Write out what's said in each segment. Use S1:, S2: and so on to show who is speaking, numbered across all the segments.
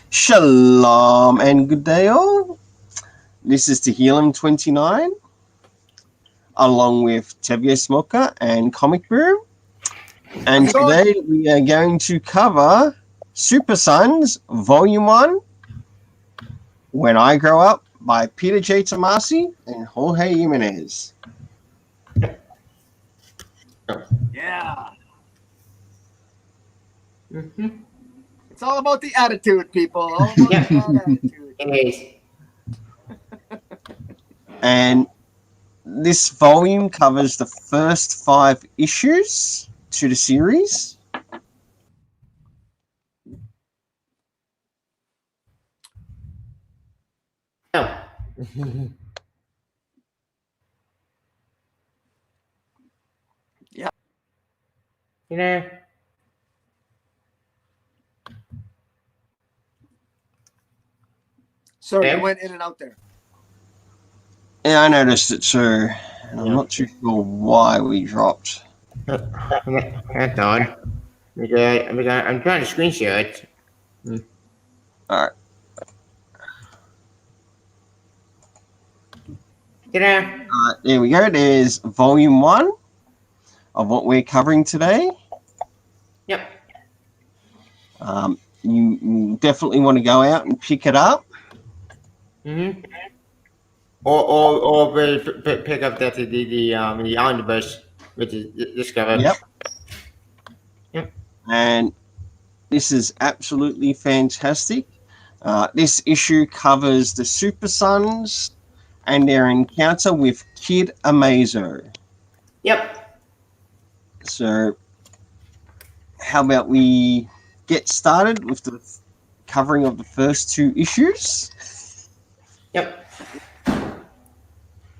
S1: Shalom and good day all. This is Tehillim 29, along with Tevya, Smolka and Comic Boom. And today we are going to cover Super Sons Volume 1, When I Grow Up by Peter J. Tomasi and Jorge Jimenez.
S2: Yeah. It's all about the attitude, people. All about that attitude.
S3: It is.
S1: And this volume covers the first 5 issues to the series.
S3: Oh.
S2: Yeah.
S3: You know.
S2: Sorry,
S3: Yeah.
S2: you went in and out there.
S1: Yeah, I noticed it too. And I'm not too sure why we dropped.
S3: That's odd. Because I'm trying to screen share it.
S1: Alright. There we go. There's volume 1 of what we're covering today.
S3: Yep.
S1: You definitely want to go out and pick it up.
S3: Mm-hmm. Or pick up the omnibus, which is this cover.
S1: Yep.
S3: Yep.
S1: And this is absolutely fantastic. This issue covers the Super Sons and their encounter with Kid Amazo.
S3: Yep.
S1: So, how about we get started with the covering of the first 2 issues?
S3: Yep.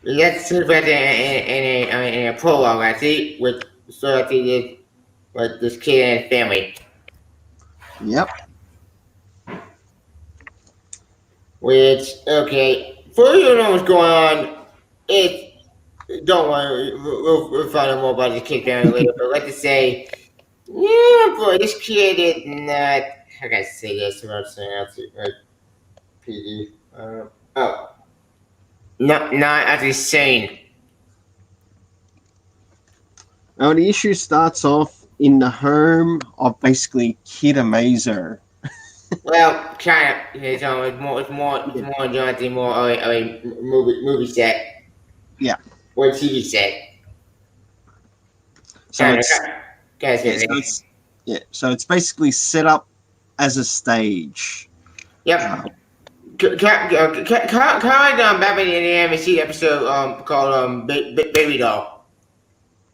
S3: Let's see about in a prologue, I see, with sort of this kid and his family.
S1: Yep.
S3: Which, okay, before you know what's going on, don't worry, we'll find out more about the kid family later, but let's just say, yeah, boy, this kid is not, how can I say this without saying out PD? Not actually sane.
S1: Now, the issue starts off in the home of basically Kid Amazo.
S3: Well, kind of. It's more Jonathan, more a movie set.
S1: Yeah.
S3: Or a TV set.
S1: So it's basically set up as a stage.
S3: Yep. Can I back in the AMC episode called Baby Doll?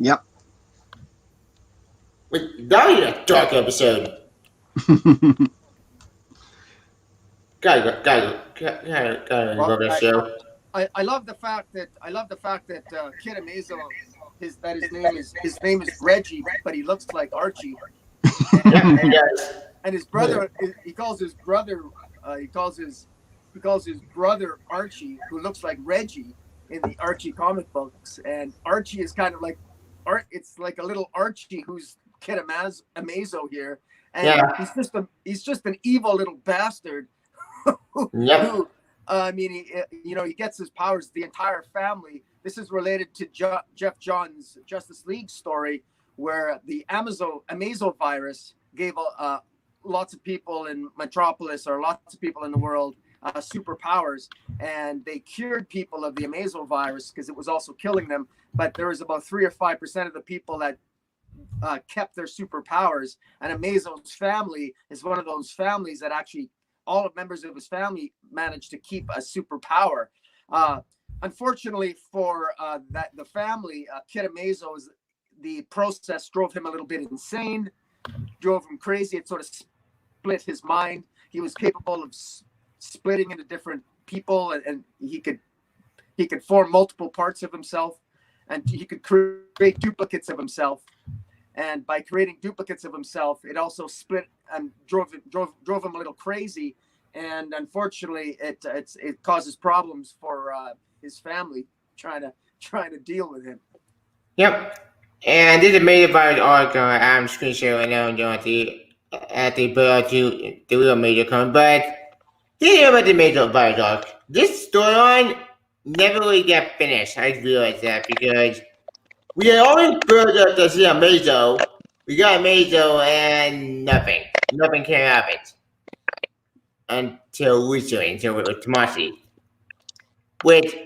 S1: Yep.
S3: That was a dark episode. Gotta love that show.
S2: I love the fact that Kid Amazo, his name is Reggie, but he looks like Archie. And his brother, he calls his brother Archie, who looks like Reggie in the Archie comic books. And Archie is kind of like it's like a little Archie who's Kid Amazo here, and he's just an evil little bastard. Who, he gets his powers. The entire family. This is related to Jeff Johns' Justice League story, where the Amazo virus gave lots of people in Metropolis, or lots of people in the world, superpowers, and they cured people of the Amazo virus because it was also killing them. But there was about 3 or 5% of the people that kept their superpowers, and Amazo's family is one of those families that actually all the members of his family managed to keep a superpower. Unfortunately for the family, Kid Amazo, the process drove him a little bit insane, drove him crazy. It sort of split his mind. He was capable of splitting into different people, and he could form multiple parts of himself, and he could create duplicates of himself. And by creating duplicates of himself, it also split and drove him a little crazy. And unfortunately, it causes problems for his family trying to deal with him.
S3: Yep. And this is made by arc I'm screen share right now, Jonathan. they put out to the real major comic. But thinking about the major virus arc, this storyline never really got finished. I realized that because we had always built up to see a Mazo. We got a Mazo and nothing. Nothing came out of it. Until recently, until it was Tomasi. Which,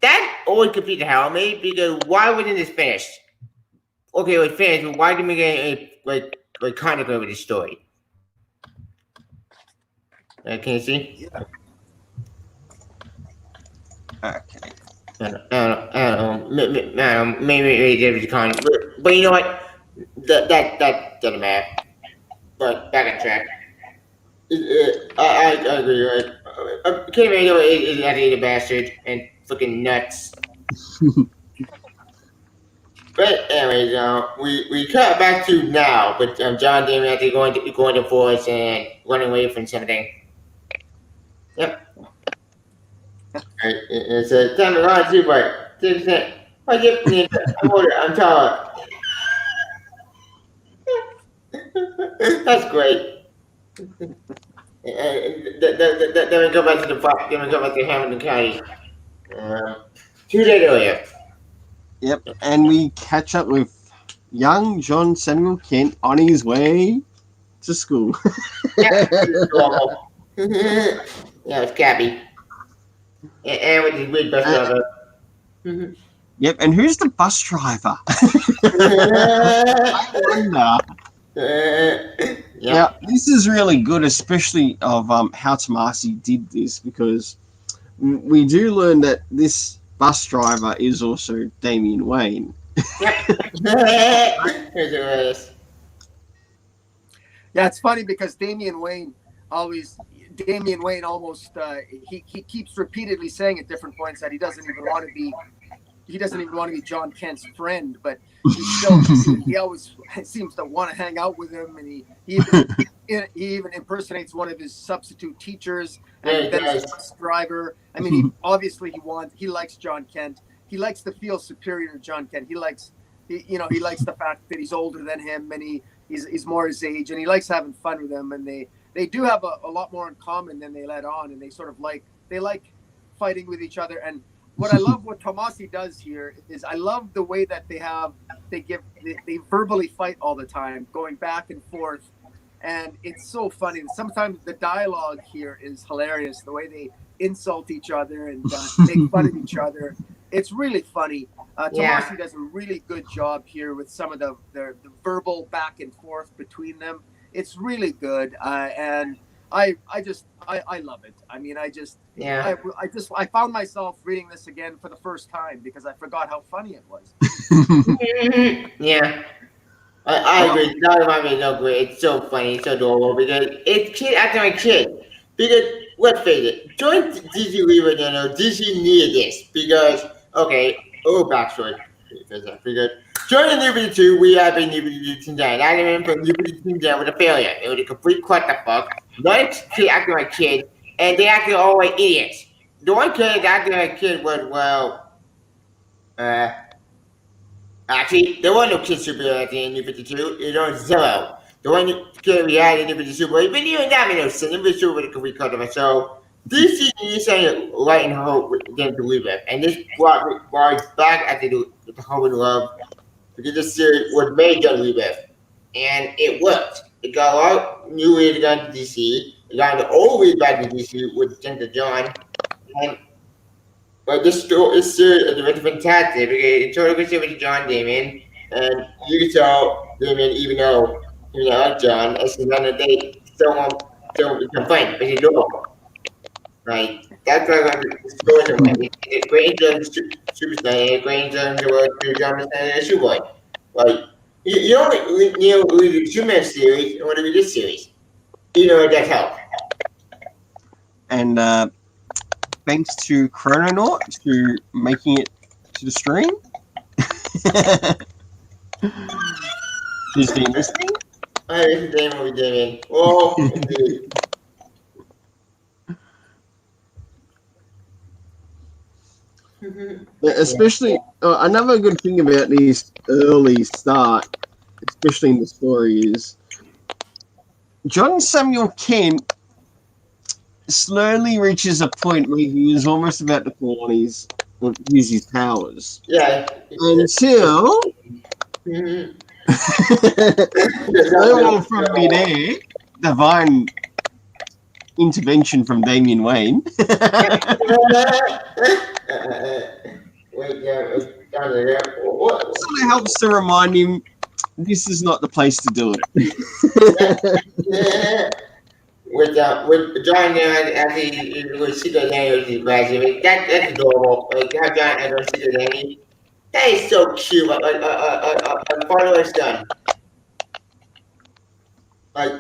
S3: that always confused the hell out of me because why wasn't this finished? Okay, it was finished, but why didn't we get a, like contact over this story? Can you see?
S2: Yeah.
S1: Okay.
S3: I don't know. Maybe there was a con, but you know what? That doesn't matter. But back on track. I agree. Right? Kenny Mano is actually a bastard and fucking nuts. But anyways, we cut back to now, but John Damon actually going to force and running away from something. Yep. Right, it's a time to run too, but 6%. I get I'm older. I'm taller. That's great. Then we go back to the park. Then we go back to Hamilton County. 2 days earlier.
S1: Yep, and we catch up with young John Samuel Kent on his way to school.
S3: Yeah, it's Cappy. And with his weird bus driver.
S1: Yep, and who's the bus driver? I wonder. Yeah, this is really good, especially of how Tomasi did this, because we do learn that this bus driver is also Damian Wayne.
S2: Yeah, it's funny because Damian Wayne almost he keeps repeatedly saying at different points that he doesn't even want to be John Kent's friend, but he always seems to want to hang out with him, and he even impersonates one of his substitute teachers and then his bus driver. I mean, he likes John Kent. He likes to feel superior to John Kent. He likes the fact that he's older than him and he's more his age, and he likes having fun with him. And they do have a lot more in common than they let on, and they sort of like fighting with each other. And what I love what Tomasi does here is I love the way that they verbally fight all the time, going back and forth, and it's so funny. Sometimes the dialogue here is hilarious. The way they insult each other and make fun of each other. It's really funny. Tomasi does a really good job here with some of the verbal back and forth between them. It's really good, and I love it. I mean, I found myself reading this again for the first time because I forgot how funny it was.
S3: Yeah. I agree. That reminds me of great. It's so funny, it's so adorable because it's kid acting like kid. Because let's face it, join DC Leaver, DC needed this because backstory. Because joining New 52, we have a New 52 Team Down. Adamant from New 52 Team Down with a failure. It was a complete clusterfuck. One kid acting like kid, and they acted all like idiots. The one kid that acted like kid was actually, there was no kid superiority in New 52. It was zero. The one kid we had in New 52 was even that many so New 52 was a complete clusterfuck. So DC needs something light and hope them to live with, and this brought back after the hope and love because this series was made to live with, and it worked. It got a lot of new ways to go into DC. It got the old ways back to DC with Ginger John, and this series is fantastic because it's totally good with John Damon, and you can tell Damon even though John, as he's on a date, still complain, but he's normal. Like, that's why I'm going to it's great superstar, great to Shoeboy. Like, you don't read the Superman series, you want to read this series. It does help.
S1: And thanks to Chrononaut for making it to the stream. He's been listening.
S3: This is Damon with Damon. Oh,
S1: Especially, another good thing about this early start, especially in the story, is John Samuel Kent slowly reaches a point where he is almost about to fall on use his powers.
S3: Yeah.
S1: Until
S3: Mhm.
S1: snowball from midair, divine intervention from Damian Wayne.
S3: Wait, down there. What?
S1: Sort of helps to remind him this is not the place to do it.
S3: With John as he was Secret Nanny as he graduated. That's adorable. Like have John as our Secret Nanny. That is so cute. Like a father and son. Like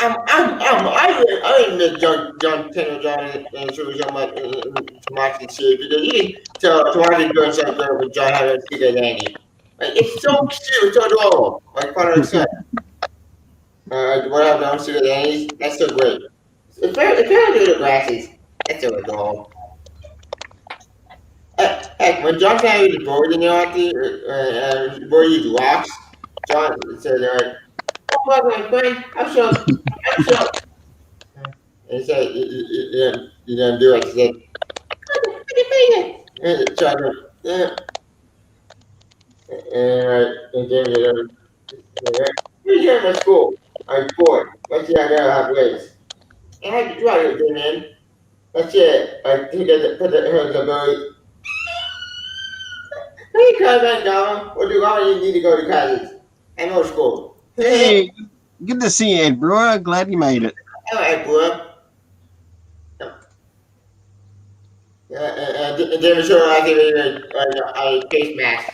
S3: I didn't miss John Taylor John and Sugar so much to watch the series because even to watch it doing something good with John having a Secret Nanny. Like it's so cute, it's so adorable. Like father and son. What I've done Secret Nannies, that's so great. It's very good at glasses. That's so adorable. Heck, when John found he was bored in the arty, where he walks, John said, "Oh, my friend, I'm sure." And he said, "You didn't do it." He said, "What the John, and then "Who's here in my school? I'm bored. Let's see, I gotta have legs." And I had to try it, man. That's it. I think I put the very. Hey, cousin, John. What do you need to go to college? I'm old school.
S1: Hey, good to see you, Ed, bro. Glad you made it.
S3: All right, bro. Then sure I give it a face mask.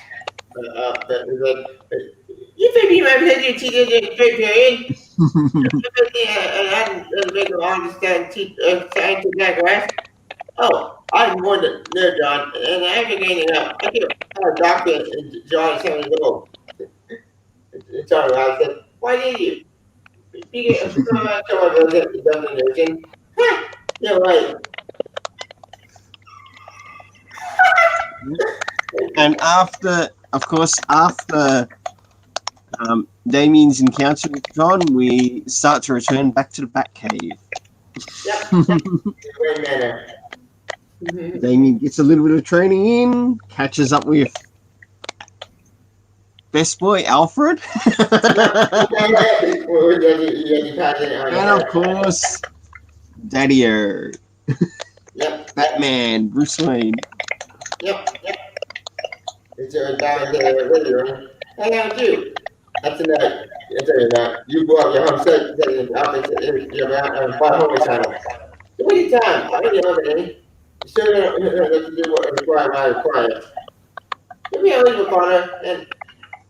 S3: You think you might have to teach the trade period? And I didn't make them understand science that grass. Oh, I'm more than no, John, and I haven't getting up. I can a doctor, John, 7 years old. Sorry, I said, why did you? Because someone doesn't listen. Ha! You're right.
S1: And after Damien's encounter with John, we start to return back to the Batcave.
S3: Yep. Great manner.
S1: Damien gets a little bit of training in, catches up with best boy Alfred, and of course, Daddy-O.
S3: Yep.
S1: Batman, Bruce Wayne.
S3: Yep. It's down to the living room. Hang out with you. That's another. I tell you that. You go up your home set, in the office, you're on far home channel. What is time? I don't know anything. You still don't have to do what requires. Give me a little corner and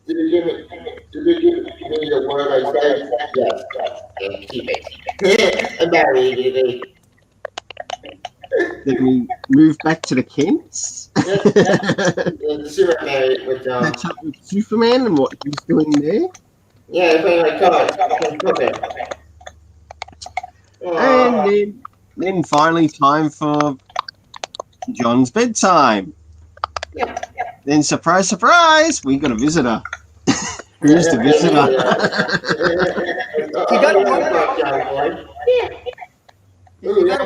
S3: did you give me the word I said? Yes. And keep it. I'm married, baby.
S1: Then we move back to the Kents.
S3: And Super married with
S1: Catch up with Superman and what he's doing there.
S3: Yeah, playing my cards. Okay.
S1: And then finally time for John's bedtime.
S3: Yeah.
S1: Then surprise, surprise, we got a visitor. Who's the visitor?
S2: You gotta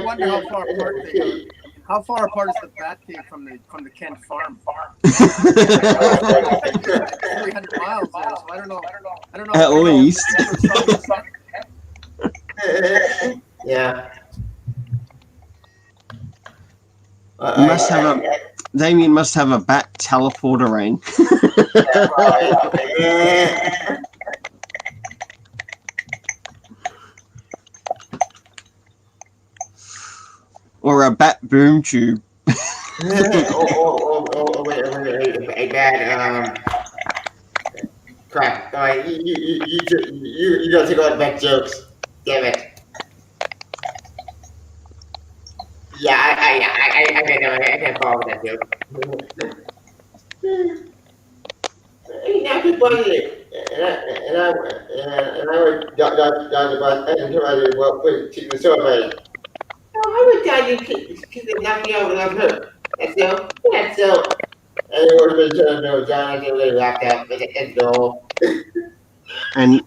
S2: wonder how far apart they are. How far apart is the Batcave from the Kent farm? 300 miles there, so I don't know.
S1: At least.
S3: Yeah.
S1: Damien must have a bat teleporter ring. Or a bat boom tube.
S3: Wait, a bad crap. All right, you don't take all the bad jokes. Damn it. Yeah, I can't follow that joke. Now people are and I went down the bus and somebody put the survey. How many times did knock me over and hurt? That's so. That's so. And it would have been no John until they laughed at me. That's all.
S1: And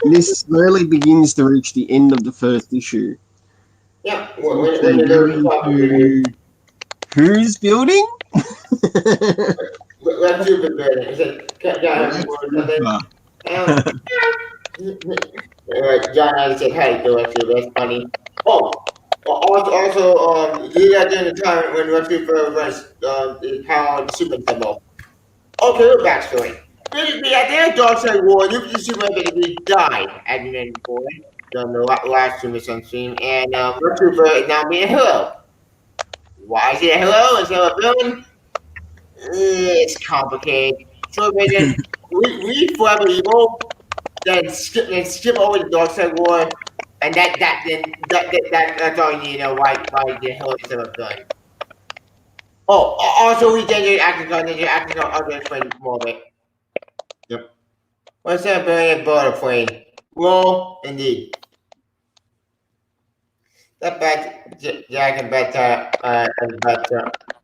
S1: this slowly begins to reach the end of the first issue.
S3: Yeah,
S1: Which
S3: when
S1: we
S3: you're
S1: go
S3: very popular,
S1: into who's building?
S3: let's do the building. Is it John have
S1: Lex
S3: more something?
S1: Luthor.
S3: Um, right, John has said, "Hey, do Lex Luthor." That's funny. Oh, do that during the time when Lex Luthor was the power of the Superman symbol. Okay, little backstory. Basically, at the end of Dark Side War, Nuclear Superman basically died at the end of the war. Done the last Superman stream, and Lex Luthor is now being a hero. Why is he a hero instead of a villain? It's complicated. So imagine we forever evil, then skip over the Dark Side War, and that's all you need to know why the hell is a villain. Oh, also we generate acting on I'll explain more of it. Yep. What's that brilliant bird plane? Roll indeed. That bad Jack and better.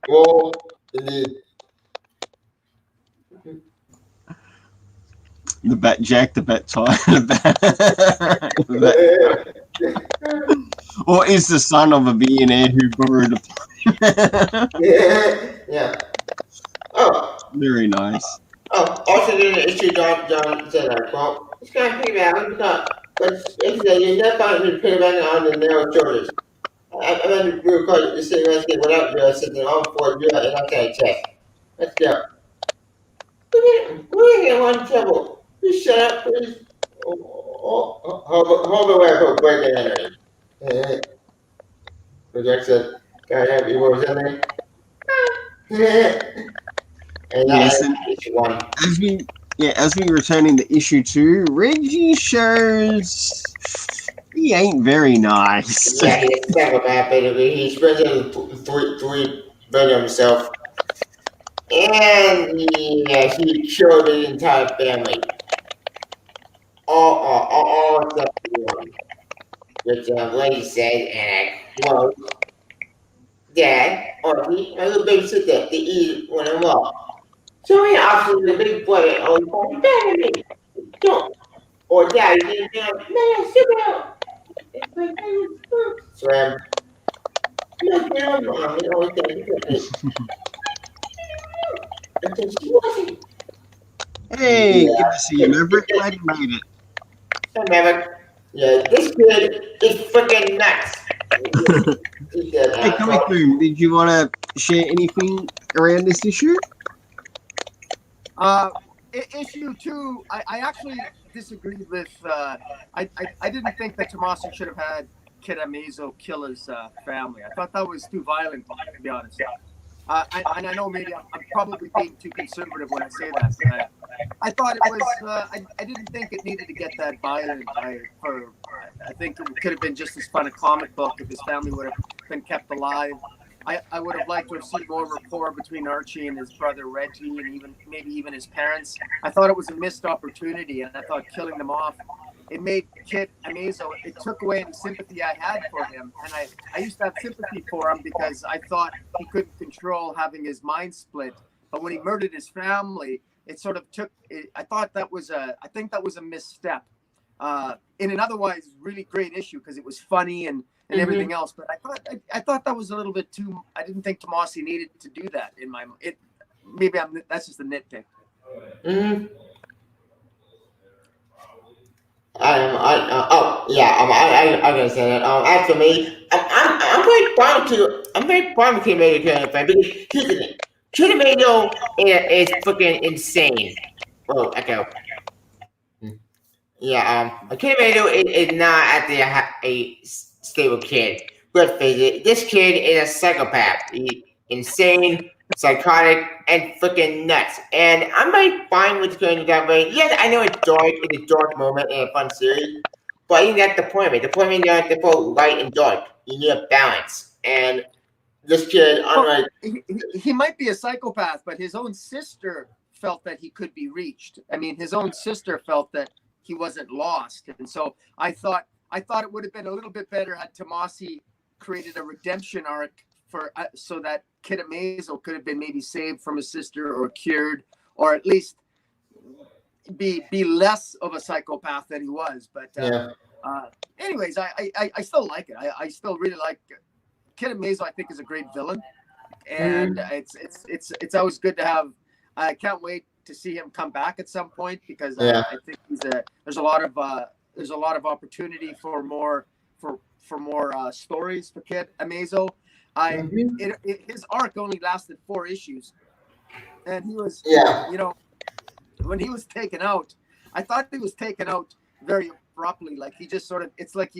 S3: Roll indeed.
S1: The Bat Jack, the Bat Tie, or is the son of a billionaire who borrowed a plane.
S3: Yeah. Oh,
S1: Very nice.
S3: also during the issue, John said, well, it's kind of piggyback, but you never find me piggybacking on the narrow shoulders. I'm going to record the same landscape without you sitting on for you and I can't check. Let's go. We're in one trouble. You shut up, please. Hold away for breaking entering. Jack said, can I have you more something? And
S1: Yes,
S3: that
S1: and
S3: issue one.
S1: as we return into issue 2, Reggie shows he ain't very nice.
S3: Yeah, he's a psychopath, basically. He spends three billion himself. And he killed the entire family. All except one. Which lady said, and I quote, Dad, or he, my little baby sister, to eat when I'm up. So he options the big brother, oh, you call me back at me. Don't. Or Dad, you didn't know, man, sit down. Slam. No, Mom, you know, until she wasn't.
S1: Hey, good to see you, Maverick. Glad you made it.
S3: Remember, yeah, this kid is freaking nuts. He said,
S1: Hey, Comic Boom, did you want to share anything around this issue?
S2: Issue 2, I actually disagreed with. I didn't think that Tomasi should have had Kid Amazo kill his family. I thought that was too violent, to be honest. And I know maybe I'm probably being too conservative when I say that. But I thought it was. I didn't think it needed to get that violent. I think it could have been just as fun a comic book if his family would have been kept alive. I would have liked to have seen more rapport between Archie and his brother Reggie, and maybe even his parents. I thought it was a missed opportunity, and I thought killing them off, it made Kid Amazo. It took away any sympathy I had for him, and I used to have sympathy for him because I thought he couldn't control having his mind split. But when he murdered his family, it sort of took. I thought that was I think that was a misstep. In an otherwise really great issue because it was funny and everything else. But I thought that was a little bit too. I didn't think Tomasi needed to do that in my. Maybe that's just a nitpick.
S3: Mm-hmm. I'm gonna say that. As for me, I'm very fond of Kid Amazo fan because here's the thing. Kid Amazo is freaking insane. Oh, echo. Yeah, Kid Amazo is not at a stable kid. Let's face it, this kid is a psychopath. He insane, psychotic, and freaking nuts. And I'm very fine with going that way. Yes, I know it's dark. It's a dark moment in a fun series. But I think that's the point of it. The point of it is to put light and dark. You need a balance. And this kid, unlike...
S2: He might be a psychopath, but his own sister felt that he could be reached. I mean, his own sister felt that he wasn't lost. And so I thought it would have been a little bit better had Tomasi created a redemption arc for so that Kid Amazo could have been maybe saved from his sister or cured, or at least be less of a psychopath than he was. But anyways, I still like it. I still really like Kid Amazo. I think is a great villain, and it's always good to have. I can't wait to see him come back at some point because I think there's a lot of opportunity for more stories for Kid Amazo. His arc only lasted 4 issues, and he was when he was taken out, I thought he was taken out very abruptly. Like he just sort of, it's like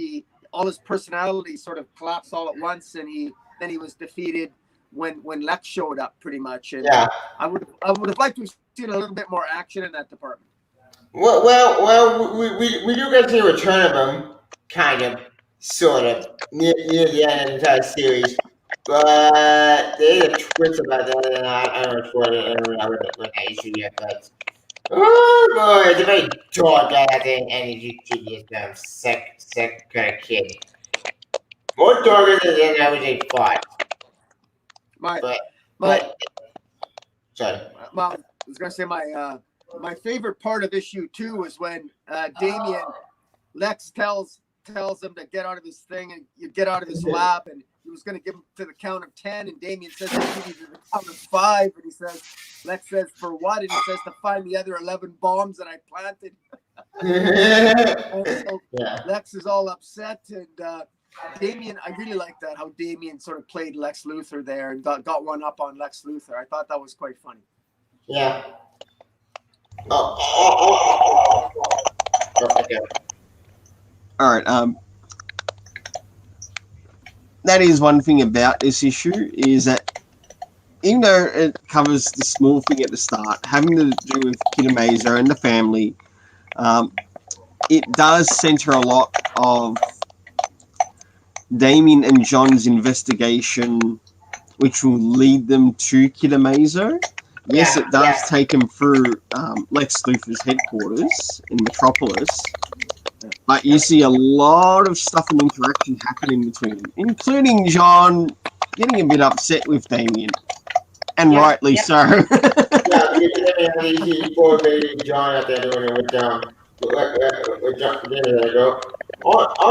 S2: all his personality sort of collapsed all at once, and then he was defeated when Lex showed up, pretty much. And I would have liked to have seen a little bit more action in that department.
S3: Well, we do get to see a return of him, kind of, sort of, near the end of the entire series. But there's a twist about that, and I don't know what it is. I read that issue yet, but oh boy, it's a very dark acting energy to sick kind of kid. More darker than I was thought. Sorry.
S2: Well, I was gonna say my favorite part of issue 2 was when Lex tells him to get out of this thing and you get out of this lab, and he was going to give him to the count of 10, and Damian says he needs to the count of 5, and Lex says, for what? And he says to find the other 11 bombs that I planted. And so Lex is all upset, and Damian, I really like that, how Damian sort of played Lex Luthor there and got one up on Lex Luthor. I thought that was quite funny.
S3: Yeah. Okay.
S1: All right. That is one thing about this issue, is that even though it covers the small thing at the start, having to do with Kid Amazo and the family, it does center a lot of Damien and John's investigation, which will lead them to Kid Amazo. Yes, it does take him through Lex Luthor's headquarters in Metropolis, but you see a lot of stuff and interaction happening between them, including John getting a bit upset with Damien, and rightly so.
S3: He's poor baby John out there doing it with John. On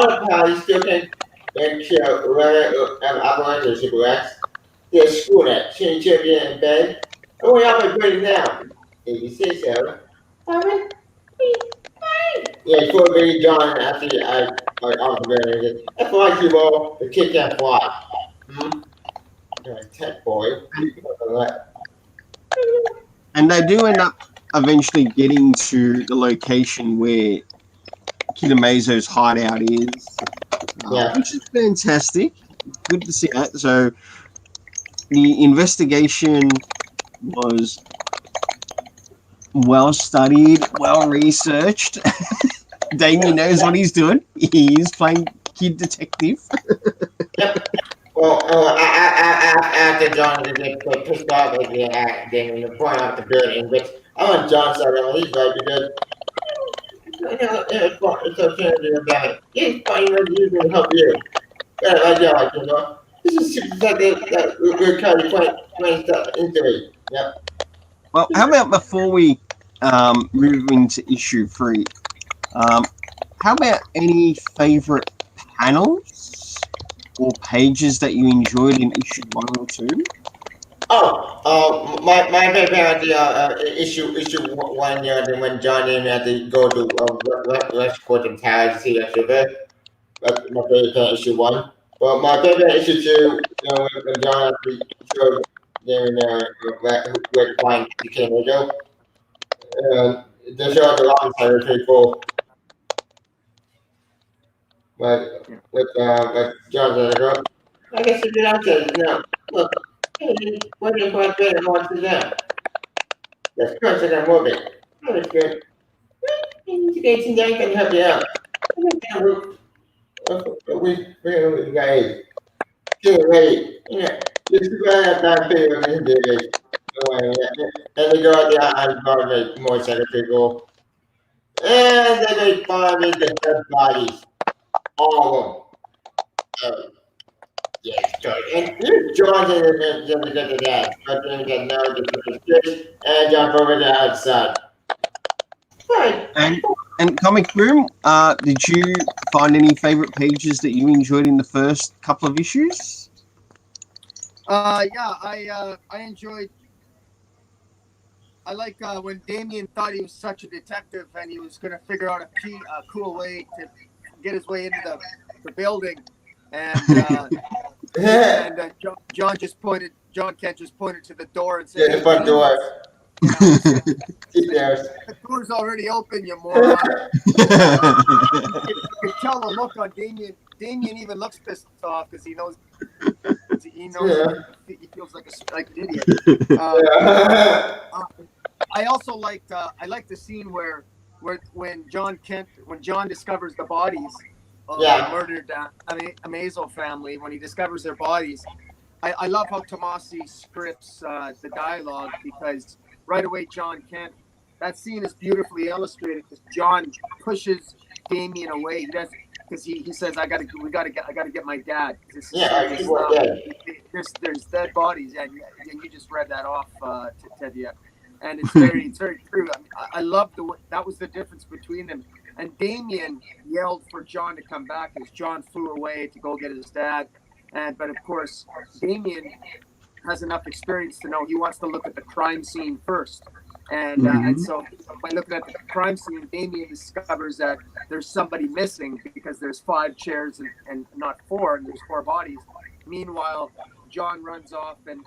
S3: the pal, he still can kill Avalanche or Lex. Yeah, screw that. Change in bed. Oh, yeah, I'm breaking down. If you say so. Yeah, poor baby John after that's why you all the kid can't fly. Tech boy.
S1: And they do end up eventually getting to the location where Kid Amazo's hideout is, which is fantastic. Good to see that. So the investigation was well studied, well researched. Damien knows what he's doing. He is playing kid detective.
S3: Well, after John gets pissed off at Damien, point out the building, which I want John started. He's right because it's okay to do about it. He's fine when he's going to help you. This is that we're kind of playing stuff into it. Yep.
S1: Well, how about before we move into issue 3, how about any favourite panels or pages that you enjoyed in issue 1 or 2?
S3: My favorite panel issue 1 when John Damon had to go to West Quantum Tower to see that sugar. That's my favorite panel, issue 1. But my favorite issue 2, when John had to show Damon where to find the Canada. The show at the lobby side was pretty cool. But with John said, I guess you did answer, look, what do you want to do? I want to know. That's correct, I'm moving. Oh, that's good. Investigation day can help you out. We guys get ready. This is why I'm not paying on this day. And they go out there and guard more people. And then they find the dead bodies. All of them. Yes, sorry. And here's John in the dad. But then get now and John over the outside. Fine.
S1: And Comic Boom, did you find any favorite pages that you enjoyed in the first couple of issues?
S2: Yeah, I enjoyed. I like when Damien thought he was such a detective and he was going to figure out a cool way to get his way into the building, and John Kent just pointed to the door and said,
S3: Yeah, the front door.
S2: You know, he said,
S3: Yes.
S2: the door's already open, you moron. You could tell the look on Damien. Damien even looks pissed off because he knows
S3: Yeah.
S2: he feels like an idiot.
S3: Yeah.
S2: I also liked I liked the scene where when John discovers the bodies of the murdered Amazo family, when he discovers their bodies. I love how Tomasi scripts the dialogue, because right away John Kent, that scene is beautifully illustrated because John pushes Damien away. He does, because he says, I gotta get my dad. There's dead bodies. Yeah, you just read that off to Tevya, and it's very true. I mean, I love that was the difference between them. And Damien yelled for John to come back as John flew away to go get his dad. But of course, Damien has enough experience to know he wants to look at the crime scene first. And so by looking at the crime scene, Damien discovers that there's somebody missing because there's 5 chairs and not 4, and there's 4 bodies. Meanwhile, John runs off and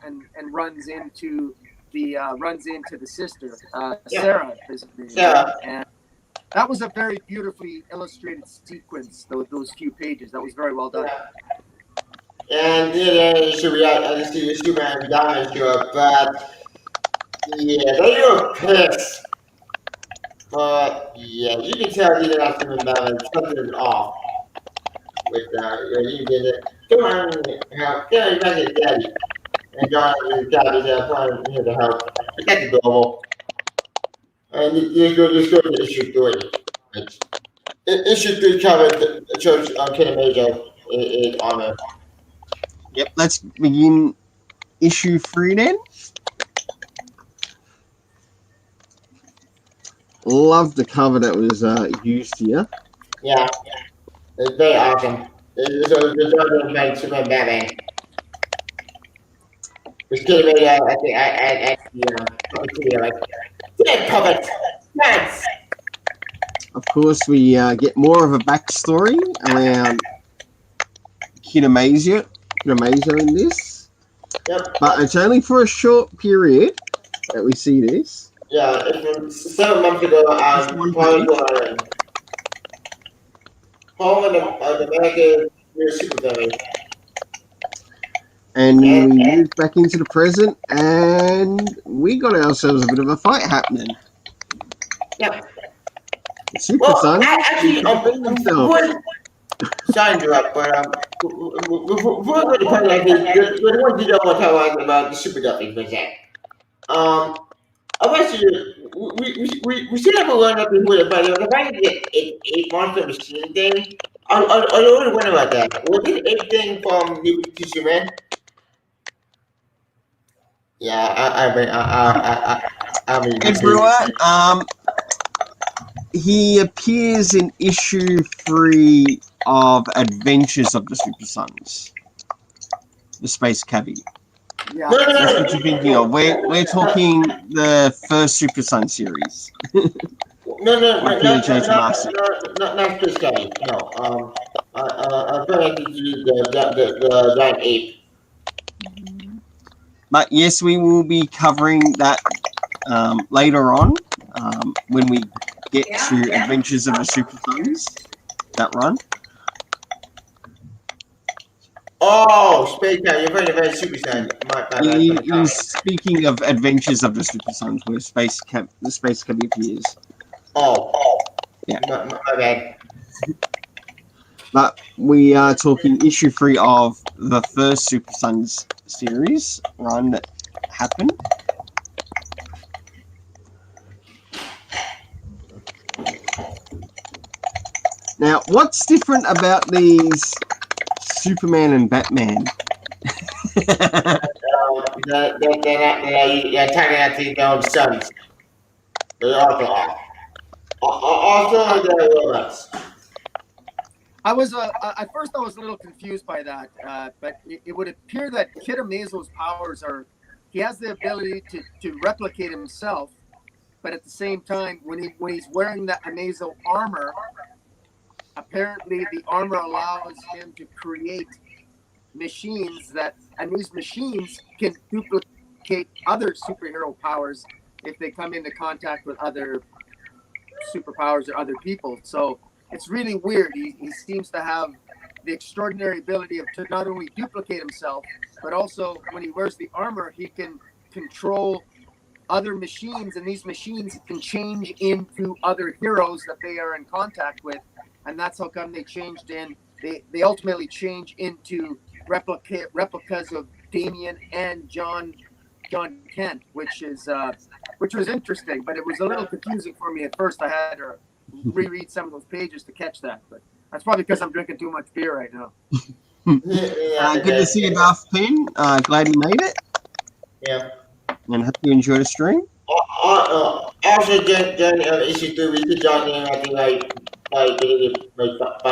S2: runs into the sister, Sarah. And that was a very beautifully illustrated sequence. Those few pages. That was very well done.
S3: And then you should react. I just see the Superman diamond show up, but yeah, they were pissed. But yeah, you can tell he did not Superman diamond. Something is off with you did it. Come on, help. Get me back to daddy. And John is trying here to help. That's adorable. And you go to issue 3. Issue 3 covered the church on Ken Major in honor.
S1: Yep, let's begin issue 3 then. Love the cover that was used here.
S3: Yeah, it's very awesome. It's a Jordan playing Superman Batman. Which Ken Major, I think, yeah, covered. Yes.
S1: Of course, we get more of a backstory around Kid Amazo in this.
S3: Yep.
S1: But it's only for a short period that we see this.
S3: Yeah, it's from 7 months ago. Home of the American Superman.
S1: And we move back into the present, and we got ourselves a bit of a fight happening.
S3: Yeah.
S1: Super Son.
S3: Actually, sorry to interrupt, but before we go to part, I think there's one detail I want to talk about the Super Duffy for a sec. I want you. We still haven't learned nothing with it, but the fact that it's 8 monster machine thing. I already wonder about that. Was it 8 thing from New Superman? Yeah, I mean.
S1: Ed Brewer, he appears in issue 3 of Adventures of the Super Sons, the Space Cabbie.
S2: Yeah,
S1: that's what you're thinking of. We're talking the first Super Son series.
S3: Not Space Cabbie. No, I'm trying to use the giant ape.
S1: But yes, we will be covering that later on when we get to Adventures of the Super Sons, that run.
S3: Oh, Space Cabbie, you're very, very Super Son.
S1: He's speaking of Adventures of the Super Sons, where the Space Cabbie appears.
S3: Oh.
S1: Yeah.
S3: My bad.
S1: But we are talking issue 3 of the first Super Sons series run that happened. Now, what's different about these Superman and Batman?
S3: They're turning out to their own sons. They're also off. Also, the robots.
S2: At first I was a little confused by that, but it would appear that Kid Amazo's powers are he has the ability to replicate himself, but at the same time when he's wearing that Amazo armor, apparently the armor allows him to create machines and these machines can duplicate other superhero powers if they come into contact with other superpowers or other people. So it's really weird. He seems to have the extraordinary ability of to not only duplicate himself, but also when he wears the armor, he can control other machines, and these machines can change into other heroes that they are in contact with, and that's how come they changed in. They ultimately change into replicas of Damien and John Kent, which was interesting, but it was a little confusing for me at first. I had to reread some of those pages to catch that, but that's probably because I'm drinking too much beer right now.
S1: Good to see you, Darth Pin. Glad you made it.
S3: Yeah.
S1: And hope you enjoyed the stream.
S3: Also, during issue 2, we could join in, I think, by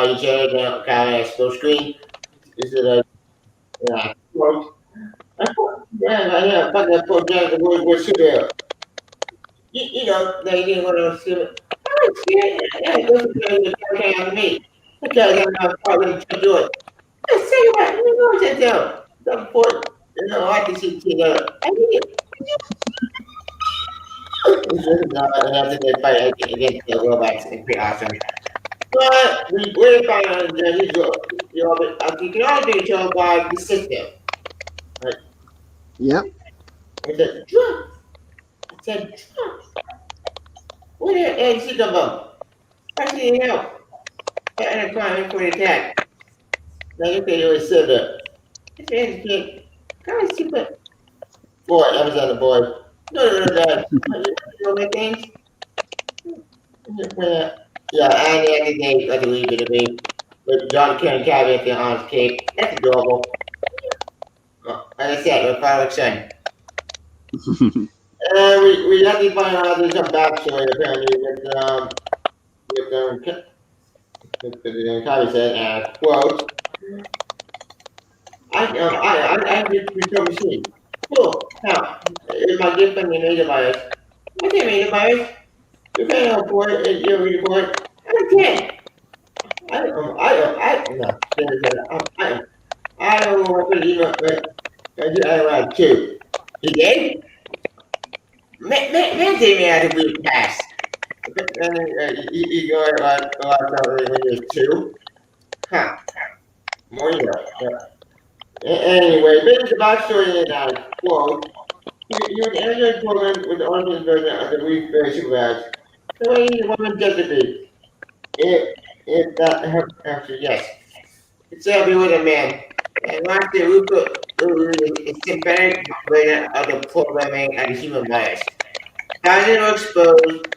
S3: each other, kind of full screen. Is it like, yeah, quote? Yeah, but the project, the word was super. You know, they didn't want to see it. Oh, shit, yeah, it goes to okay on me. Okay, I'm not probably to do it. Let's say what, you know, what down. The point, you know, I can see, you know, I mean, and after they fight against the robots, it's pretty awesome. But we're fine on the usual. You can all be controlled by the system. Right?
S1: Yep.
S3: It's a drunk. It's a drunk. What the hell is it about? Actually, you know, and a crime for the attack. Like if they always said that. It's a kid. Kind of stupid. Boy, I was on the board. No, that. You know my things? Yeah, and the other day, I believe it to be. With John carrying cabinet on his cape. That's adorable. Like I said, we're father son. We had to find out there's some backstory apparently with Kylie said, quote, I just control machine. Cool. Now, is my gift from the native virus? I can't native virus. You can't report it, you report. I can't. No, I don't know what to email, but I like two. You did? Man, gave me out of week pass. And you go a lot of when you're two. Huh. More you know. Anyway, this is the backstory in that quote. You an Android program with the origin version of the Wii version badge. The way you want it to be. If that actually, yes. It's every with a man. And last year we put a synthetic version of the programming and human bias. Thousands were exposed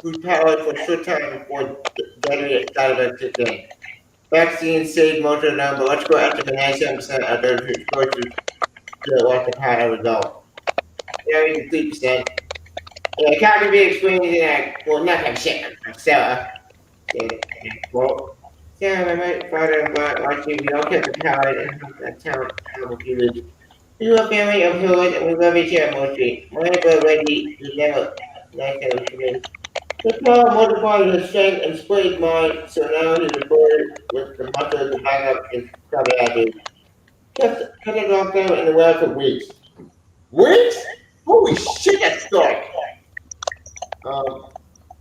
S3: who powered for a short time before deadly side effects kicked in. Vaccines saved most of them, but let's go after the 97% of those who exposed to what the power result. Yeah, even 3%. Yeah, it can't be explained in that, well, not that shit, Sarah. Well, Sarah, my father, but like you don't get the power and that talent, how you live. We were a family of heroes and we love each other mostly. My brother Reggie, he never liked him to me. The power multiplied his strength and split his mind, so now he's employed with the muscle to back up his crabby kept it locked down in the well for weeks. Weeks? Holy shit, that's dark! Um,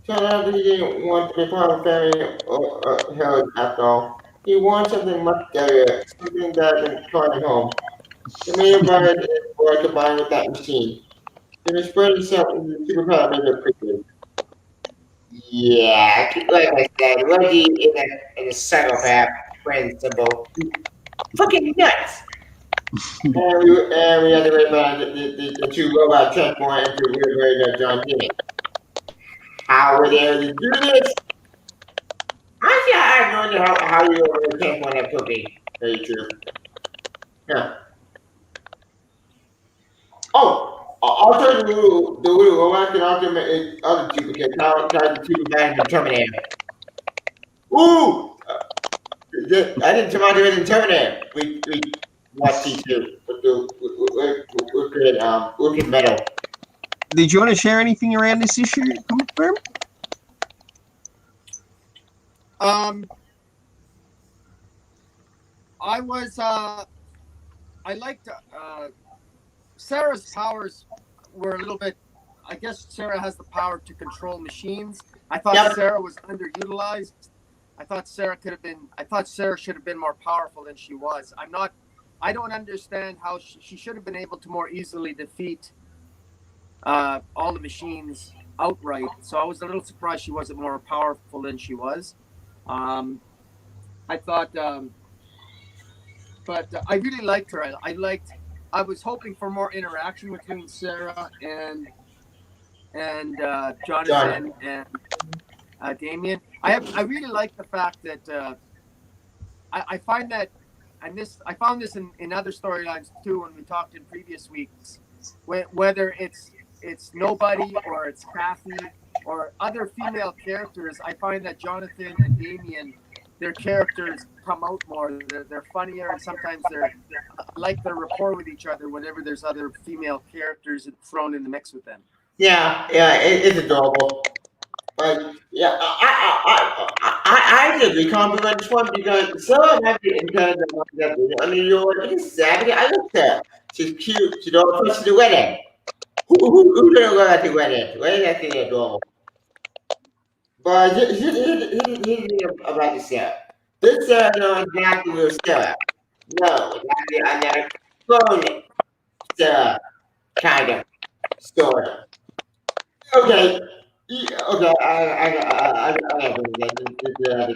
S3: so now he didn't want to be part of the family held after all. He wanted something much better, something that can call him home. The main environment is war combined with that machine. It was spread itself into the superpower mega quickly. Yeah, like I said, Reggie is a psychopath, friend symbol. Fucking nuts! And we had to wait about the two robot transform into a weird version of John Cena. How were they able to do this? Honestly, I have no idea how you were able to transform that cookie. Very true. Huh. Oh, Also, the Lulu romance can also make other duplicate. How the two man in Terminator. Ooh! I didn't come out in Terminator. We watched T2 with the with metal.
S1: Did you want to share anything around this issue, Comic Boom?
S2: I was I liked Sarah's powers were a little bit. I guess Sarah has the power to control machines. I thought Sarah was underutilized. I thought Sarah could have been. I thought Sarah should have been more powerful than she was. I'm not. I don't understand how she should have been able to more easily defeat all the machines outright. So I was a little surprised she wasn't more powerful than she was. I thought, but I really liked her. I was hoping for more interaction between Sarah and Jonathan and Damien. I really like the fact that I find that, and I found this in other storylines too when we talked in previous weeks, whether it's Nobody or it's Kathy or other female characters. I find that Jonathan and Damien, their characters come out more. They're funnier, and sometimes they're like their rapport with each other whenever there's other female characters thrown in the mix with them.
S3: Yeah, it's adorable. Like, yeah, I actually compliment this one because Sarah Matthews is kind of I mean, it's savage. I like her. She's cute. She don't push the wedding. Who didn't go at the wedding? Wedding, I think adorable. But here's the thing about this Sarah. This Sarah knows exactly who Sarah. No, exactly. I never clone Sarah. Kind of. Sort of. Okay. Yeah, okay, I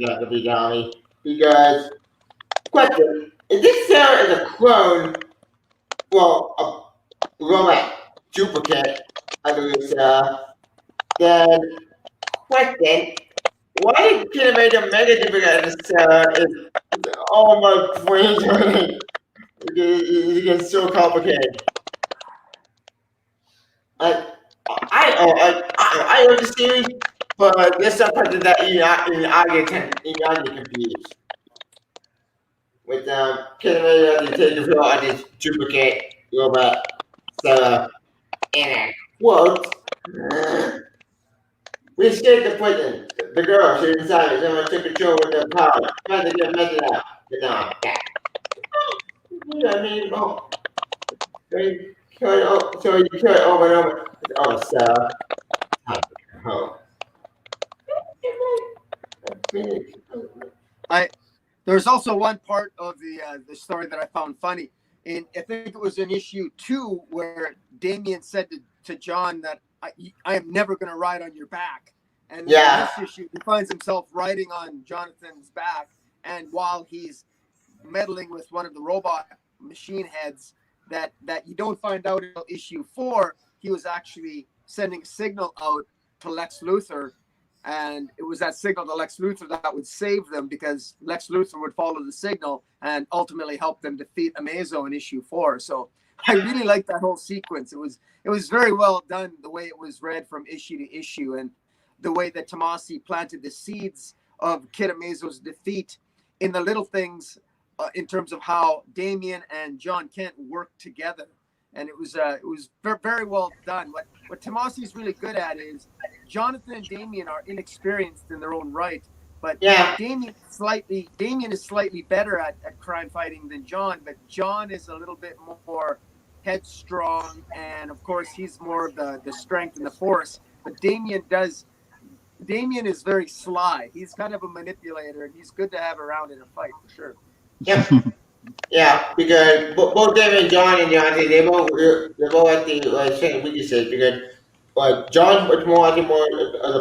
S3: gotta be Johnny because question: If this Sarah is a clone, well, a robot duplicate of this then question: Why did Kid make a mega duplicate of this Sarah? Oh my brain, it gets so complicated. I love the series, but there's some parts of that I get confused. With Kid to take the floor on this duplicate robot. So, in a quote, we escaped the prison. The girl, she decided someone took control with their power. Trying to get messed up. But no, that. I mean, oh. So you kill it over and over. Oh, so. Oh.
S2: There's also one part of the story that I found funny. And I think it was in issue 2 where Damien said to John that I am never going to ride on your back. And in this issue, he finds himself riding on Jonathan's back. And while he's meddling with one of the robot machine heads, that you don't find out until issue 4, he was actually sending a signal out to Lex Luthor. And it was that signal to Lex Luthor that would save them, because Lex Luthor would follow the signal and ultimately help them defeat Amazo in issue 4. So I really liked that whole sequence. It was very well done, the way it was read from issue to issue, and the way that Tomasi planted the seeds of Kid Amazo's defeat in the little things, in terms of how Damien and John Kent work together. And it was very well done. What Tomasi is really good at is Jonathan and Damien are inexperienced in their own right, but Damien is slightly better at crime fighting than John, but John is a little bit more headstrong, and of course he's more of the strength and the force. But Damien is very sly. He's kind of a manipulator, and he's good to have around in a fight for sure.
S3: Yep. Yeah, because both David and John and Jonathan, they're both at the same weaknesses, because John was more of the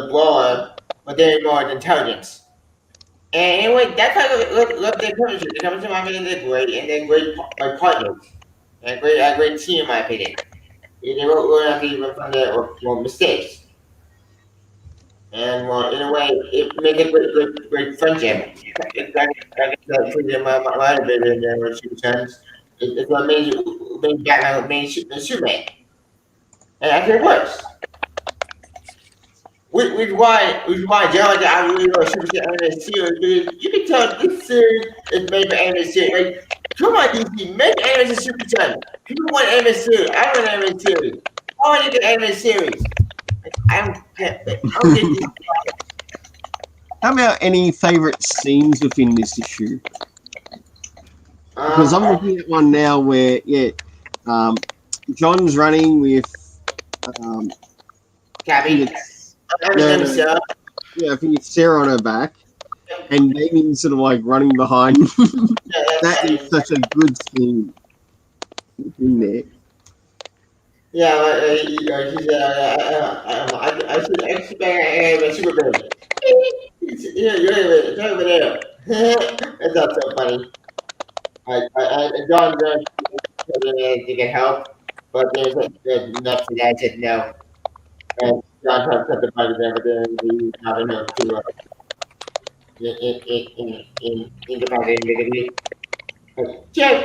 S3: blower, but they're more of intelligence. And anyway, that's how look their chemistry. The chemistry, I mean, they're great, and they're great partners, and a great team, in my opinion. They won't learn even from their mistakes. And in a way, it makes a great friendship. It's like I said, my baby in there, 2 cents. It's what made Batman, made Superman. and actually it works. Which why John I really love Super Set animated series because you can tell this series is made for animated series. Like, come on, DC, make animated Super Set. People want animated series. I want an animated series. I want to get an animated series. Like, I don't get this.
S1: How about any favorite scenes within this issue? Because I'm looking at one now where, John's running with
S3: Cabby.
S1: I think it's Sarah on her back, and Damien's sort of like running behind. That is such a good scene in there.
S3: Yeah, I should expect a super baby. Yeah, it's over there. That's not so funny. John to get help, but there's enough to that. I said no. And John tried to cut the body there, but then he's not enough to independent individually. Check.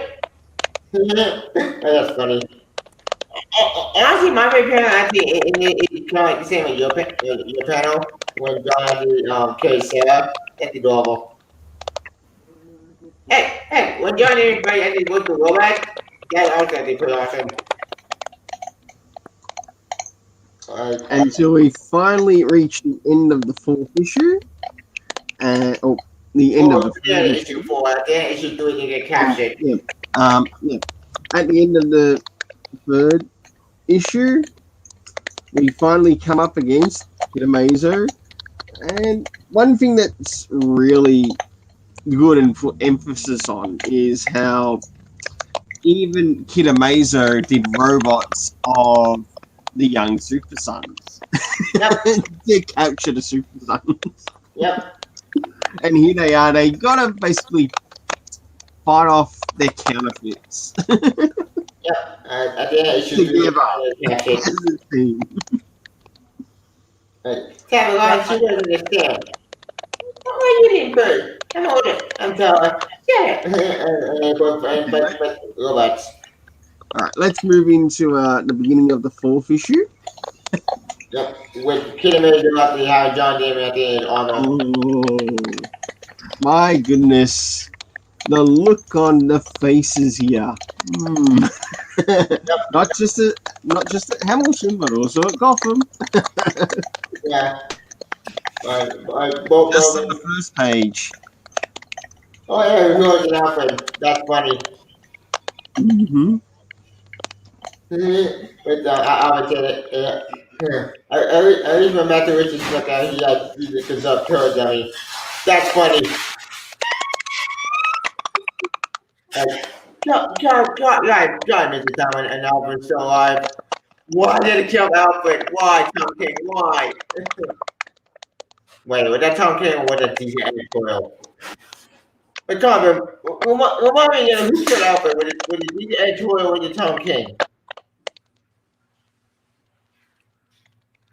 S3: That's funny. Honestly, my favorite panel actually is kind of like the same as your panel when John actually carries Sarah. That's adorable. Hey, when John actually goes to robot, that also actually pretty awesome.
S1: Until we finally reach the end of the fourth issue. The end of the third
S3: issue 4. Then issue 3 to get captured.
S1: At the end of the third issue, we finally come up against Kitamazo. And one thing that's really good and put emphasis on is how even Kitamazo did robots of the young Super Sons.
S3: Yep.
S1: To capture the Super Sons.
S3: Yep.
S1: And here they are. They gotta basically fight off their counterfeits.
S3: Yep. I think it should be captured. Cameron, she doesn't understand. Why you didn't bird? I'm older. I'm taller. Yeah. But robots.
S1: Alright, let's move into the beginning of the fourth issue.
S3: Yep. With Kitamazo up the how John Damon at the end armor.
S1: Oh, my goodness. The look on the faces here. Not just at Hamilton, but also at Gotham.
S3: Yeah.
S1: Just on the first page.
S3: Oh yeah, George and Alfred. That's funny.
S1: Mm-hmm.
S3: But I would say that. At least when Matthew Richards look at he just up turd dummy. That's funny. God, Mr. Tom and Alfred's still alive. Why did it kill Alfred? Why, Tom King? Why? Wait, was that Tom King or was that DJ Editorial? But Tom, remind me again, who killed Alfred? Was it DJ Editorial or was it Tom King?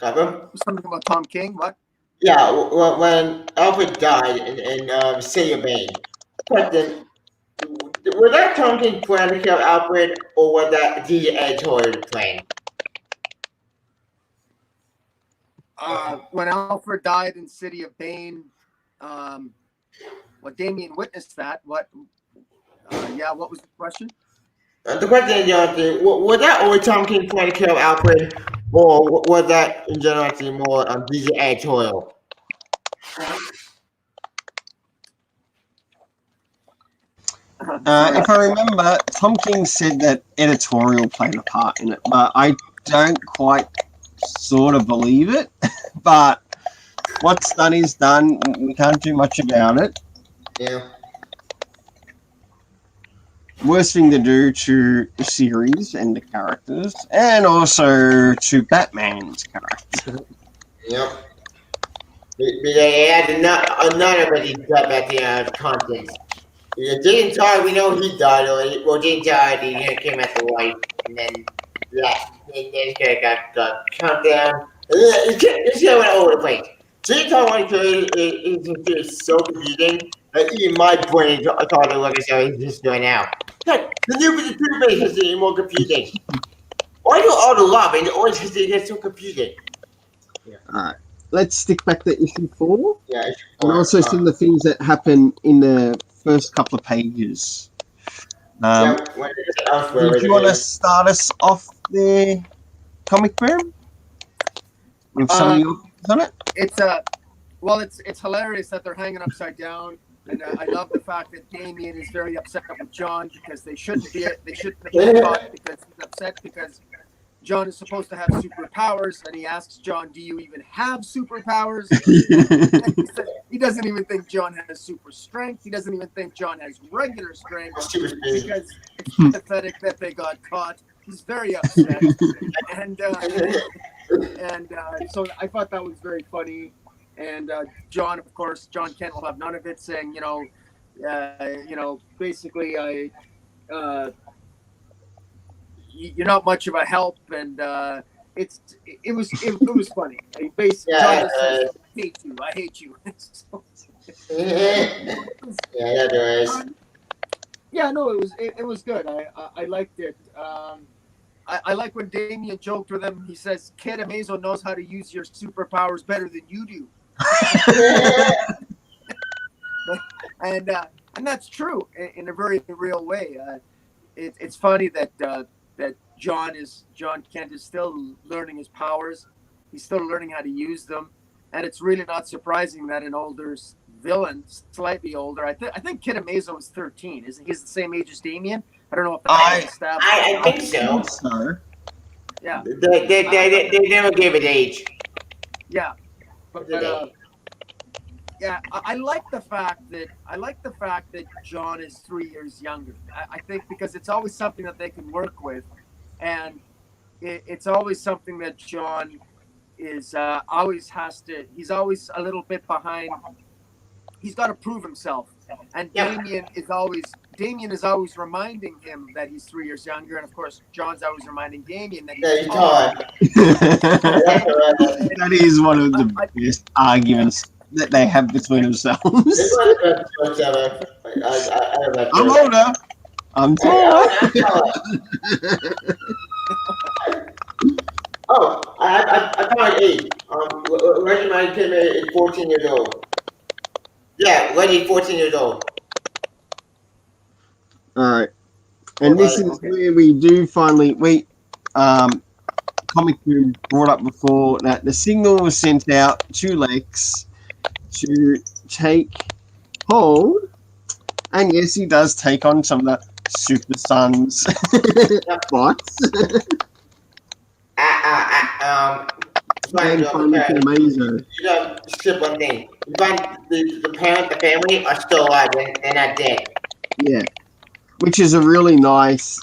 S2: Something about Tom King, what?
S3: Yeah, when Alfred died in City of Bane. Question, was that Tom King plan to kill Alfred or was that DJ Editorial plan?
S2: When Alfred died in City of Bane, Damien witnessed that. What was the question?
S3: The question is, was that always Tom King plan to kill Alfred or was that in general more DJ Editorial?
S1: If I remember, Tom King said that editorial played a part in it, but I don't quite sort of believe it. But what's done is done. We can't do much about it.
S3: Yeah.
S1: Worst thing to do to the series and the characters, and also to Batman's character.
S3: Yep. They had none of it got back the content. James Todd, we know he died already. Well, James Todd, he came at the light, and then this guy got countdown. This guy went all over the place. James Todd wanted to is so confusing that even my brain thought it like I said he's just doing now. Look, the new 52 base is even more confusing. Why do all the love and always get so confusing?
S1: Let's stick back to issue 4
S3: Yeah,
S1: and also some of the things that happen in the first couple of pages.
S3: when elsewhere,
S1: Did you want to start us off there, Comic Boom? With some of your thoughts on it?
S2: It's hilarious that they're hanging upside down, and I love the fact that Damien is very upset with John because they shouldn't have been caught because he's upset because John is supposed to have superpowers, and he asks John, "Do you even have superpowers?" He doesn't even think John has super strength. He doesn't even think John has regular strength because it's pathetic that they got caught. He's very upset, and so I thought that was very funny. And John, of course, John Kent will have none of it, saying, basically, you're not much of a help, and it was funny. Basically, John just says, "I hate you."
S3: Yeah, that was.
S2: Yeah, no, it was good. I liked it. I like when Damien joked with him. He says, "Kid Amazo knows how to use your superpowers better than you do," and that's true in a very real way. It's funny that John Kent is still learning his powers. He's still learning how to use them, and it's really not surprising that an older villain, slightly older. I think Kid Amazo is 13. Isn't he's the same age as Damien? I don't know if that's established.
S3: I think so.
S2: Yeah.
S3: They never gave it age.
S2: Yeah, but yeah, I like the fact that John is 3 years younger. I think because it's always something that they can work with, and it's always something that John is always has to. He's always a little bit behind. He's got to prove himself, and Damien is always reminding him that he's 3 years younger, and of course John's always reminding Damien that he's taller.
S1: That is one of the best arguments that they have between themselves. I'm older. I'm taller.
S3: Oh, I found age. Reggie my kid is 14 years old. Yeah, Reggie's 14 years old.
S1: All right, and this is where we do finally Comic Boom brought up before that the signal was sent out to Lex to take hold, and yes, he does take on some of the Super Sons bots. And finally to Amazo.
S3: You know, skip one thing. You find the family are still alive. They're not dead.
S1: Yeah, which is a really nice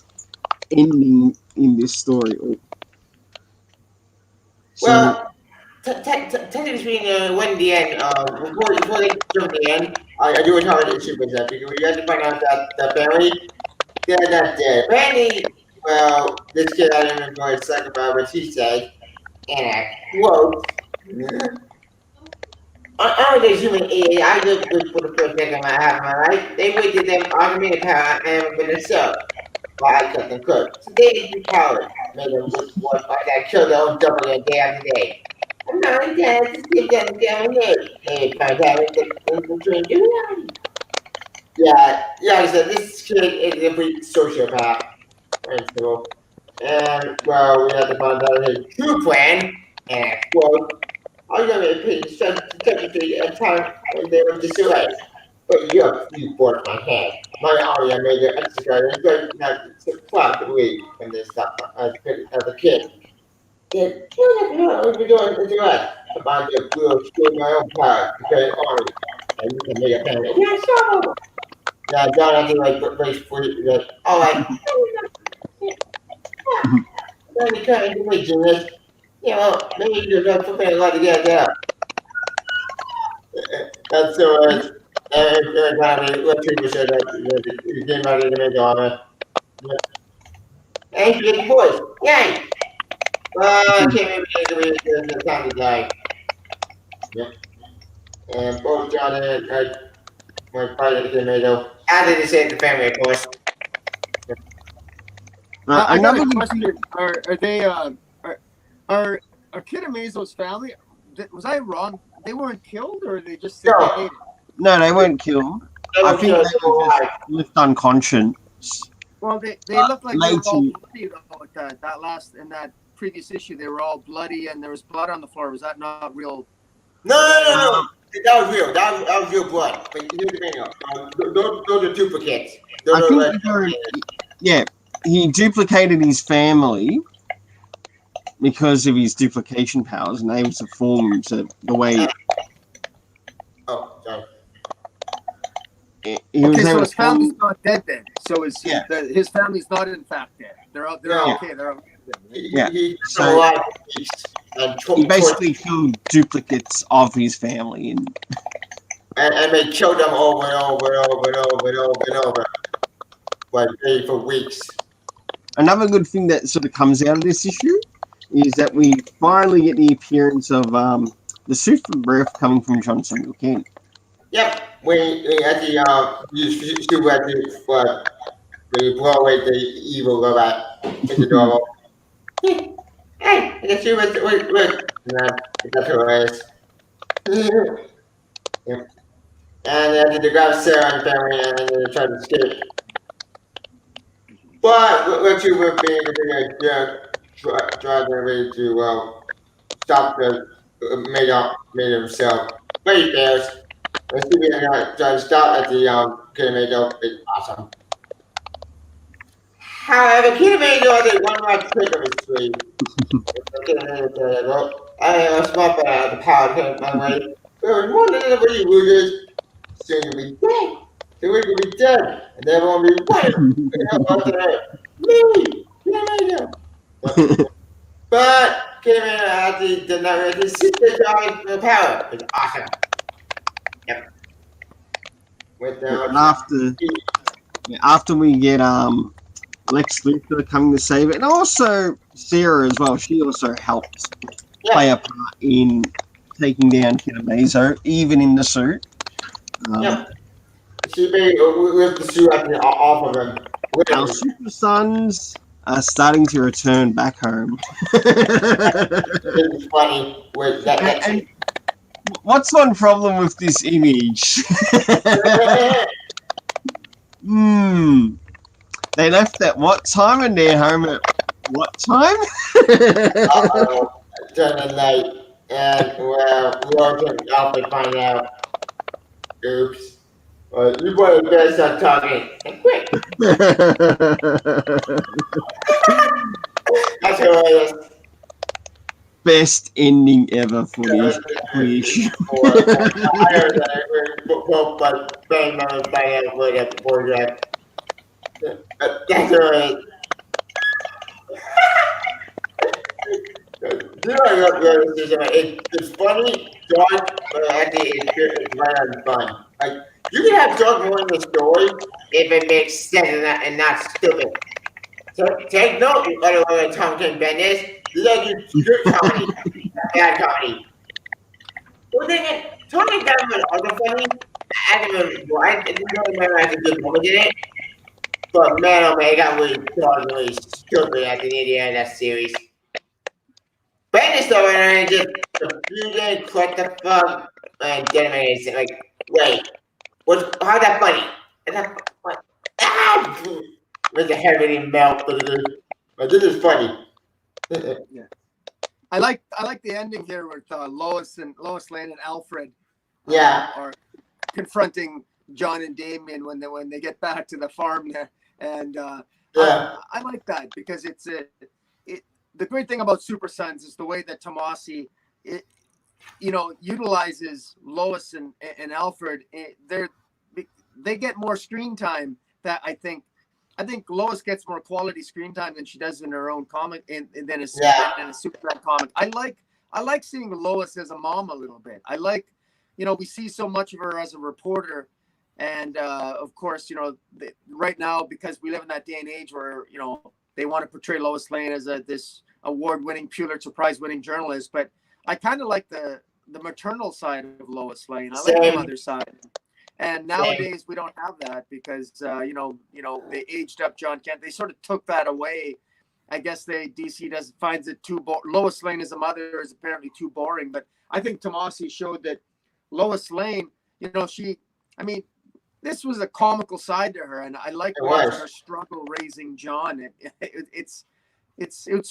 S1: ending in this story.
S3: Well, technically speaking, when the end, before they jump the end, I do want to talk about the issue with that because you have to find out that the family, they're not dead. Apparently, well, this kid I don't remember his second about what he said, and I quote, on the human age, I lived good for the first decade of my life. They waited them augmented power and been a show. While I cut them cook. So they empowered. Made them work like that, kill their own double day after day. I'm not dead, just give them down there. They find out the dream reality. Yeah, like I said, this kid is a complete sociopath. And, well, we have to find out his true plan. And I quote, I was going to pay technically a time when they were disarray. But you bought my head. My Aria made an exercise and good not to clap the week when they stopped as a kid. Then, what are you doing to do it? About the blue screw my own power to create Aria. And you can make a family. Yeah, sure. Yeah, John, I think like race for that. All right. Then you can't do it, genius. You know, maybe you're going to put a lot together. That's so let's people said that he came out of the make on it. And he did voice. Yay! I can't remember the time to die. Yeah. And both John and my father tomato. After they saved the family, of course.
S2: I got
S1: Another
S2: a
S1: good
S2: question. Are they are Kid Amazo's family? Was I wrong? They weren't killed, or they just said
S3: No,
S2: they ate it?
S1: No, they weren't killed.
S3: they
S1: I
S3: were
S1: think
S3: killed.
S1: they
S3: They were
S1: were just
S3: alive.
S1: left unconscious.
S2: Well, they look like they were all
S1: Later,
S2: bloody though. At that previous issue, they were all bloody, and there was blood on the floor. Was that not real?
S3: No,
S2: Or
S3: no,
S2: did I?
S3: no, no. That was real. That was real blood. But here's the thing, those are duplicates. Those
S1: I
S3: are
S1: think
S3: like,
S1: yeah, he duplicated his family because of his duplication powers and able to form to the way
S3: oh, sorry.
S1: he was
S2: Okay, so
S1: able
S2: his
S1: to form.
S2: family's not dead then. So
S1: Yeah,
S2: his family's not in fact dead. They're
S3: No,
S2: okay. They're okay. Right?
S1: yeah.
S3: he took them
S1: So
S3: alive for weeks and
S1: he basically killed duplicates of his family, and
S3: and they killed them over and over and over and over and over and over, like for weeks.
S1: another good thing that sort of comes out of this issue is that we finally get the appearance of the super breath coming from John Samuel Kent.
S3: Yep. We actually you shoot at the when you blow away the evil robot in the door. Hey, I guess you wait. And that's hilarious. Yep. And they grab Sarah and family and they try to escape. But let's see we're being driving away to stop the made himself. But he fails. Let's see if we can try to stop at the Kinemato. It's awesome. However, Kinemato has one last trick of his sleeve. I am a small fan of the power of my way. There was one little bit of losers. Soon you'll be dead. The week will be dead. And everyone will be wondering who the hell was it? Me! Kinemato! But Kinemato had the secret drawing for the power. It's awesome. Yep.
S1: After we get Lex Luthor coming to save it, and also Sarah as well. She also helps play a part in taking down Kid Amazo, even in the suit.
S3: Yep. She made lift the suit off of him.
S1: Our Super Sons are starting to return back home.
S3: It's funny with that.
S1: And what's one problem with this image? They left at what time and they're home at what time?
S3: During the night, and well, Lord and Alfred find out. Oops. You boys better start talking. And quick. That's hilarious.
S1: Best ending ever for the issue.
S3: I heard that both but bang my find out what at the board draft. That's hilarious. It's funny, dark, but actually it's right on fun. Like you can have dark more in the story if it makes sense and not stupid. So take note, by the way, Tom Ken Bendis. These are good comedy, bad comedy. Well, then, Tony Dunn was also funny. I didn't remember as a good moment in it. But man, oh man, it got really dark and really stupid at the end of that series. Bendis though, and just confusing, what the fuck, and Denman like, wait, how's that funny? Is that what? Ah! With the head really melt, but this is funny.
S2: Yeah. I like the ending here with Lois Lane and Alfred are confronting John and Damien when they get back to the farm there, and I like that because it's the great thing about Super Sons is the way that Tomasi utilizes Lois and Alfred. They get more screen time that I think Lois gets more quality screen time than she does in her own comic and than in a Superman comic. I like seeing Lois as a mom a little bit. I like, we see so much of her as a reporter, and of course, right now because we live in that day and age where they want to portray Lois Lane as this award-winning Pulitzer Prize-winning journalist, but I kind of like the maternal side of Lois Lane. I like the mother side. And nowadays we don't have that because they aged up John Kent. They sort of took that away. I guess DC finds it too boring. Lois Lane as a mother is apparently too boring. But I think Tomasi showed that Lois Lane, this was a comical side to her, and I like watching her struggle raising John. It's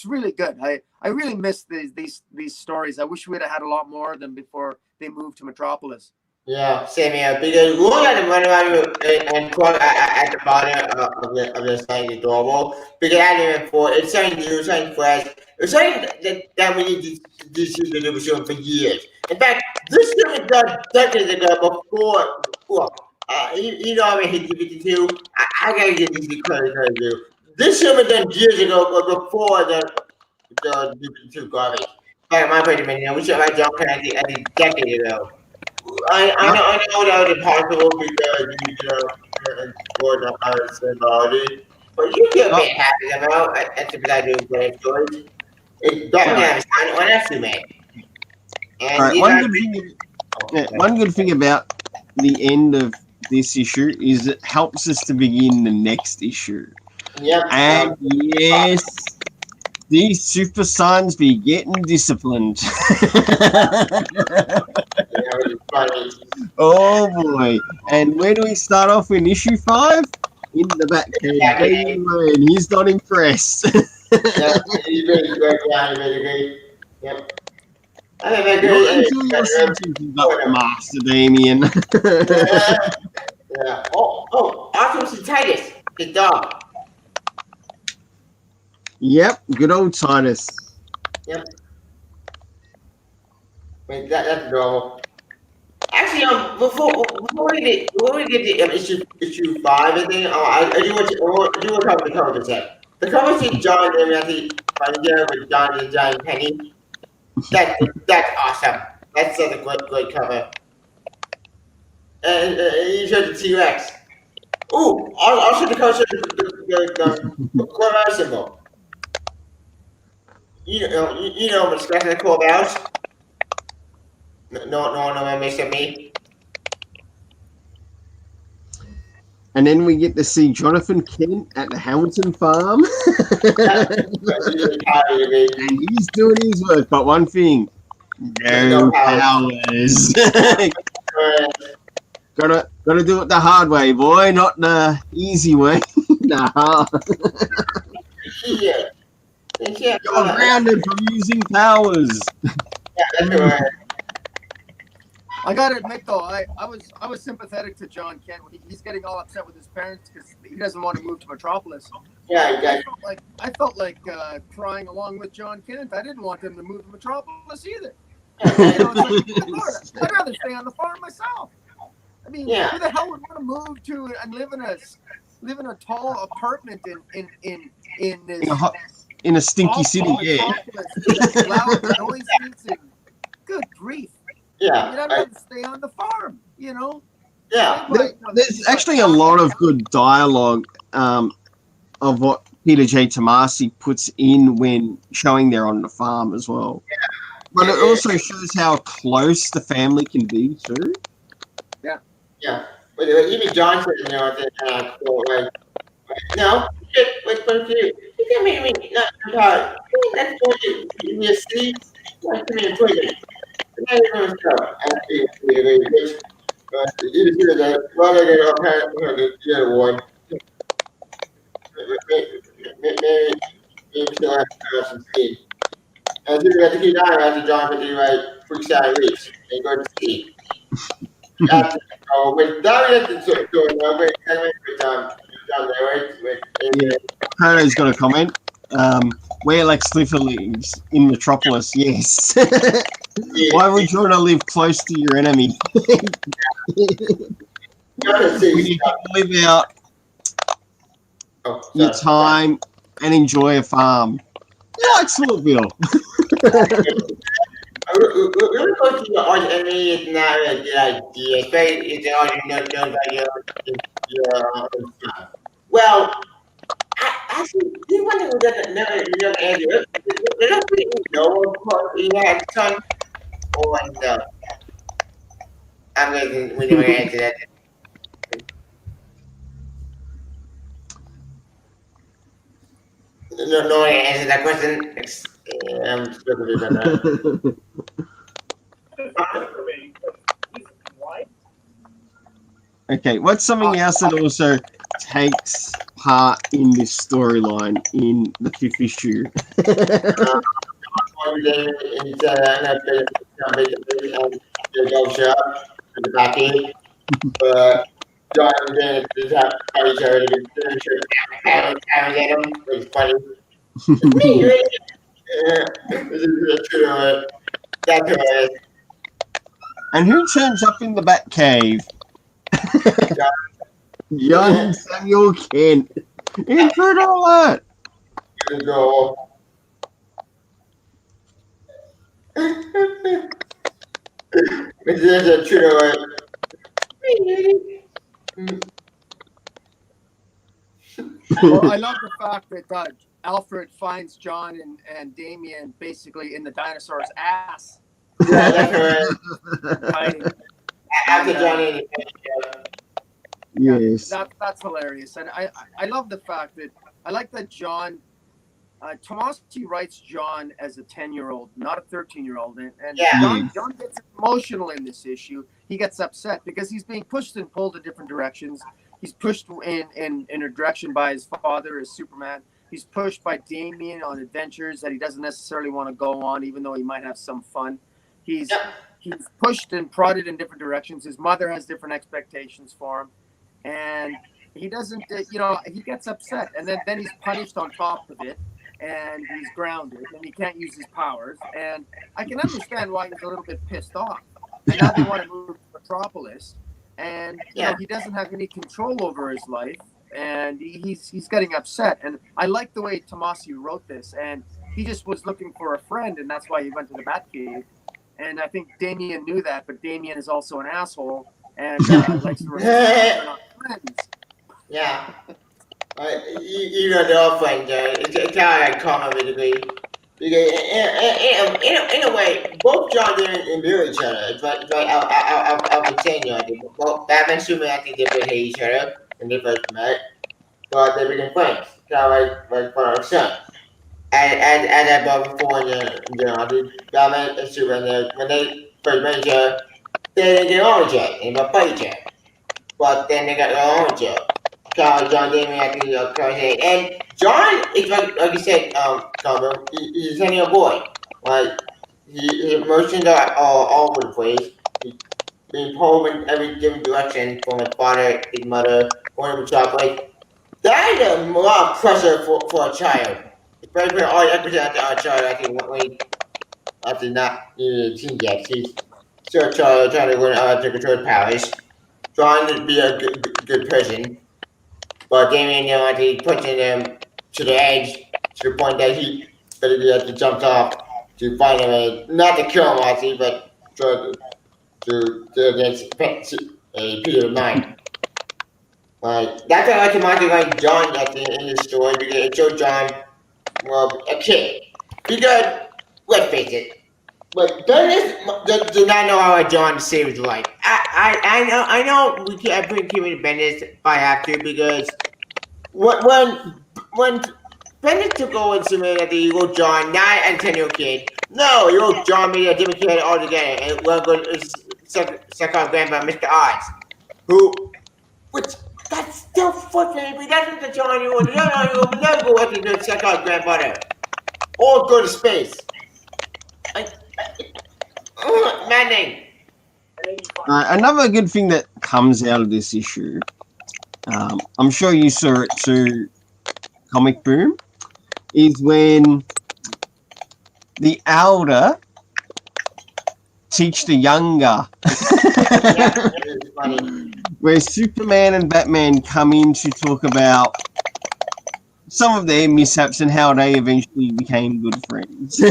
S2: really good. I really miss these stories. I wish we'd have had a lot more of them before they moved to Metropolis.
S3: Yeah, same here. Because look at the run around and crawl at the bottom of the site is adorable. Because I didn't before, it's something new, something fresh. It's something that we need to do for years. In fact, this show was done decades ago before. I mean, hit 52. I gotta give these credit to. This show was done years ago, but before the 52 garbage. Like my opinion, we should have John Kennedy a decade ago. I know that was impossible because for the hardest symbology, but you get me happy about that's because I do great stories. It's better than when I see me.
S1: One good thing about the end of this issue is it helps us to begin the next issue.
S3: Yep.
S1: And yes, these Super Sons be getting disciplined. Oh boy. And where do we start off in issue 5? In the back cave. And he's not impressed.
S3: Yep, he's very good. Yeah, he's very good. Yep.
S1: Not until you're sentencing up Master Damien.
S3: Yeah. Oh, Artemis and Titus, the dog.
S1: Yep, good old Titus.
S3: Yep. Wait, that's adorable. Actually, before we get to issue 5, I think I do want to cover the cover set. The cover set John and Matthew with John and Giant Penny. That's awesome. That's such a great cover. And you showed the T-Rex. Ooh, also the cover showed the Corval symbol. You know what's the Corvals? No one makes it me.
S1: And then we get to see Jonathan Kent at the Hamilton farm. And he's doing his work, but one thing, no powers. Gotta do it the hard way, boy, not the easy way. Nah.
S3: Yeah.
S1: You're grounded from using powers.
S3: Yeah, that's right.
S2: I gotta admit though, I was sympathetic to John Kent. He's getting all upset with his parents because he doesn't want to move to Metropolis.
S3: Yeah,
S2: I felt like crying along with John Kent. I didn't want them to move to Metropolis either. I'd rather stay on the farm myself. I mean, who the hell would want to move to and live in a tall apartment in this
S1: in a stinky city? Yeah.
S2: Loud noises and good grief.
S3: Yeah,
S2: I'd rather stay on the farm,
S3: Yeah,
S1: there's actually a lot of good dialogue of what Peter J. Tomasi puts in when showing they're on the farm as well.
S3: Yeah.
S1: But it also shows how close the family can be too.
S3: Yeah. But even John said, no, wait for you. You can make me not tired. That's what you see. Like to me in prison. Not even stuff. Actually, you hear that rather than the other one. Maybe still have to have some steam. And then we have to keep an eye after John to do like 3 Saturday weeks and go to sleep. With David doing great time down there, right?
S1: Hannah's got a comment. Where Lex Luthor lives in Metropolis, yes. Why would you want to live close to your enemy? You live out your time and enjoy a farm. Like Smallville.
S3: Really close to your arch enemy is not a good idea, especially if they already know about your well, actually, this one who doesn't know Andrew, they don't really know what he has son or no. I'm going to answer that. no one answered that question. I'm still confused about that.
S1: Okay, what's something else that also takes part in this storyline in the fifth issue?
S3: It's they go shop to the back end, but John and Dan just have each other to be parents at him. It's funny. It's me, right? This is true. That's right.
S1: And who turns up in the Batcave? Young Samuel Kent. Intruder alert!
S3: Go. This is a true.
S2: Well, I love the fact that Alfred finds John and Damien basically in the dinosaur's ass.
S3: Yeah, that's right.
S2: Hiding.
S3: After Johnny.
S1: Yes.
S2: That's hilarious, and I love the fact that I like that John. Tomasi writes John as a 10-year-old, not a 13-year-old, and
S3: Yeah.
S2: John gets emotional in this issue. He gets upset because he's being pushed and pulled in different directions. He's pushed in a direction by his father as Superman. He's pushed by Damien on adventures that he doesn't necessarily want to go on, even though he might have some fun. He's pushed and prodded in different directions. His mother has different expectations for him, and he doesn't. He gets upset, and then he's punished on top of it, and he's grounded, and he can't use his powers. And I can understand why he's a little bit pissed off. And now they want to move to Metropolis, and he doesn't have any control over his life, and he's getting upset. And I like the way Tomasi wrote this, and he just was looking for a friend, and that's why he went to the Batcave. And I think Damien knew that, but Damien is also an asshole and likes to rely on friends.
S3: Yeah. You know, they're all friends. It's how I comment with degree. Because in a way, both John and Bill each other. But I'll pretend, both Batman and Superman, I think they both hate each other when they first met. But they became friends. Kind of like father and son. As I brought before, the Batman and Superman, when they first met each other, they didn't get along with each other. They got fight each other. But then they got along with each other. John Damien actually Carson. And John is like you said, Carver, he's a 10-year boy. Like his emotions are all over the place. He's being pulled in every different direction from his father, his mother, or him child. Like that is a lot of pressure for a child. Especially all the episodes after a child actually after not a teen yet. He's still a child trying to learn how to control powers. Trying to be a good person. But Damien, he pushing him to the edge to the point that he basically has to jump off to find him, not to kill him, obviously, but to against a period of mind. Like that's why I like to imagine like John in the story because it showed John, well, a kid. Because let's face it, but do not know how John saved his life. I know we can't bring him in Bendis if I have to because. When Bennett took over Superman at the Eagle John, not a 10-year-old kid. No, Eagle John made a different kid altogether. And we're going to suck out grandpa, Mr. Oz. Which, that's still fucking, but that's what the John you want. You will never go after to check out grandfather. Or go to space. Maddening.
S1: Another good thing that comes out of this issue, I'm sure you saw it too, Comic Boom, is when the elder teach the younger. Where Superman and Batman come in to talk about some of their mishaps and how they eventually became good friends.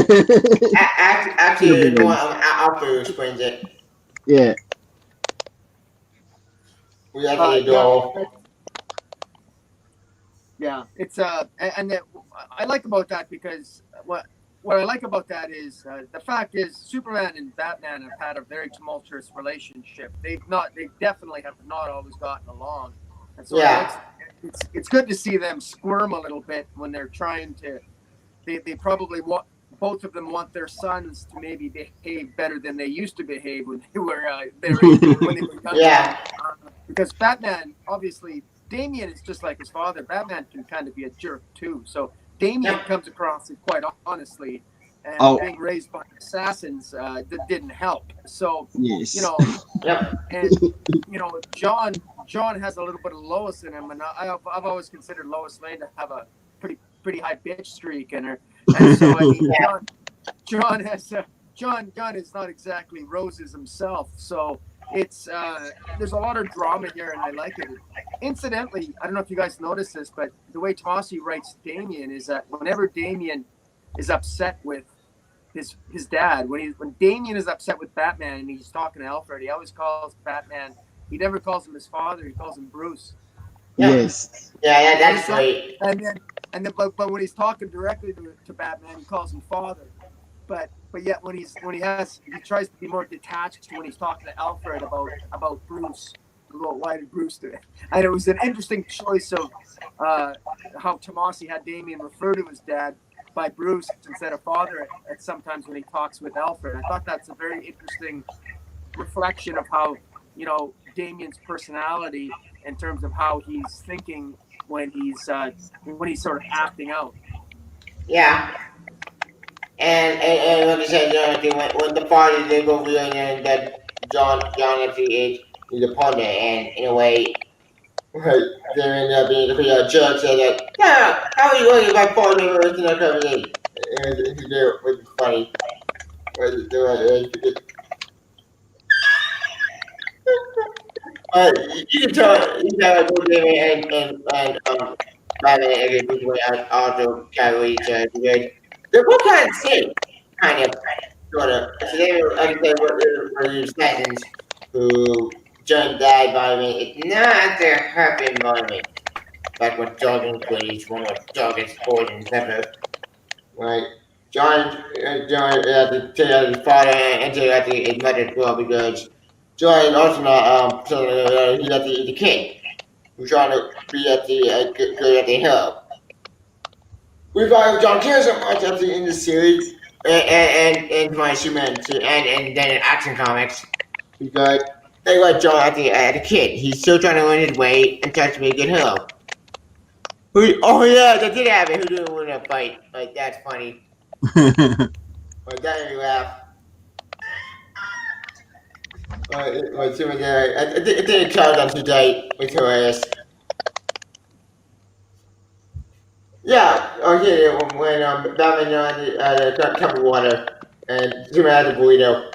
S3: Actually, Alfred explains it.
S1: Yeah.
S3: We actually do.
S2: Yeah, it's and I like about that because what I like about that is the fact is Superman and Batman have had a very tumultuous relationship. They definitely have not always gotten along, and so it's good to see them squirm a little bit when they're trying to. They probably want, both of them want their sons to maybe behave better than they used to behave when they were when they were younger.
S3: Yeah.
S2: Because Batman, obviously, Damian is just like his father. Batman can kind of be a jerk too. So Damian comes across it quite honestly, and being raised by assassins that didn't help. So
S1: Yes.
S2: you know, and you know, John has a little bit of Lois in him, and I've always considered Lois Lane to have a pretty high bitch streak in her. And so I mean, John is not exactly roses himself. So it's there's a lot of drama here, and I like it. Incidentally, I don't know if you guys noticed this, but the way Tomasi writes Damian is that whenever Damian is upset with his dad, when Damian is upset with Batman and he's talking to Alfred, he always calls Batman. He never calls him his father. He calls him Bruce.
S1: Yes.
S3: Yeah, that's right.
S2: And then, but when he's talking directly to Batman, he calls him father. But yet when he tries to be more detached when he's talking to Alfred about Bruce. Why did Bruce do it? And it was an interesting choice of how Tomasi had Damian refer to his dad by Bruce instead of father at sometimes when he talks with Alfred. I thought that's a very interesting reflection of how, you know, Damian's personality in terms of how he's thinking when he's sort of acting out.
S3: Yeah. And like I said, when the party they go reunion that John actually is a partner, and in a way, right, they end up being the judge said that, yeah, how are you going to my partner is not coming in? It was funny. You can tell and Batman and Bruce Wayne also carry each other because they're both kind of the same, kind of, sort of. So they were, like I said, were assassins who joined that environment. It's not their happy environment. Like what jogging plays, one of jogging sport and stuff. Right. John had to take out his father and take out his mother as well because John also not he had the kid who's trying to be at the good at the hill. We found John cares so much at the in the series and my Superman too, and then in Action Comics because they let John at the kid. He's still trying to learn his way and tries to be a good hero. Oh yeah, that did happen. Who didn't win a fight? Like that's funny. Like that made me laugh. I think it carried on today with her ass. Yeah, okay, when Batman on the cup of water and Superman had the burrito.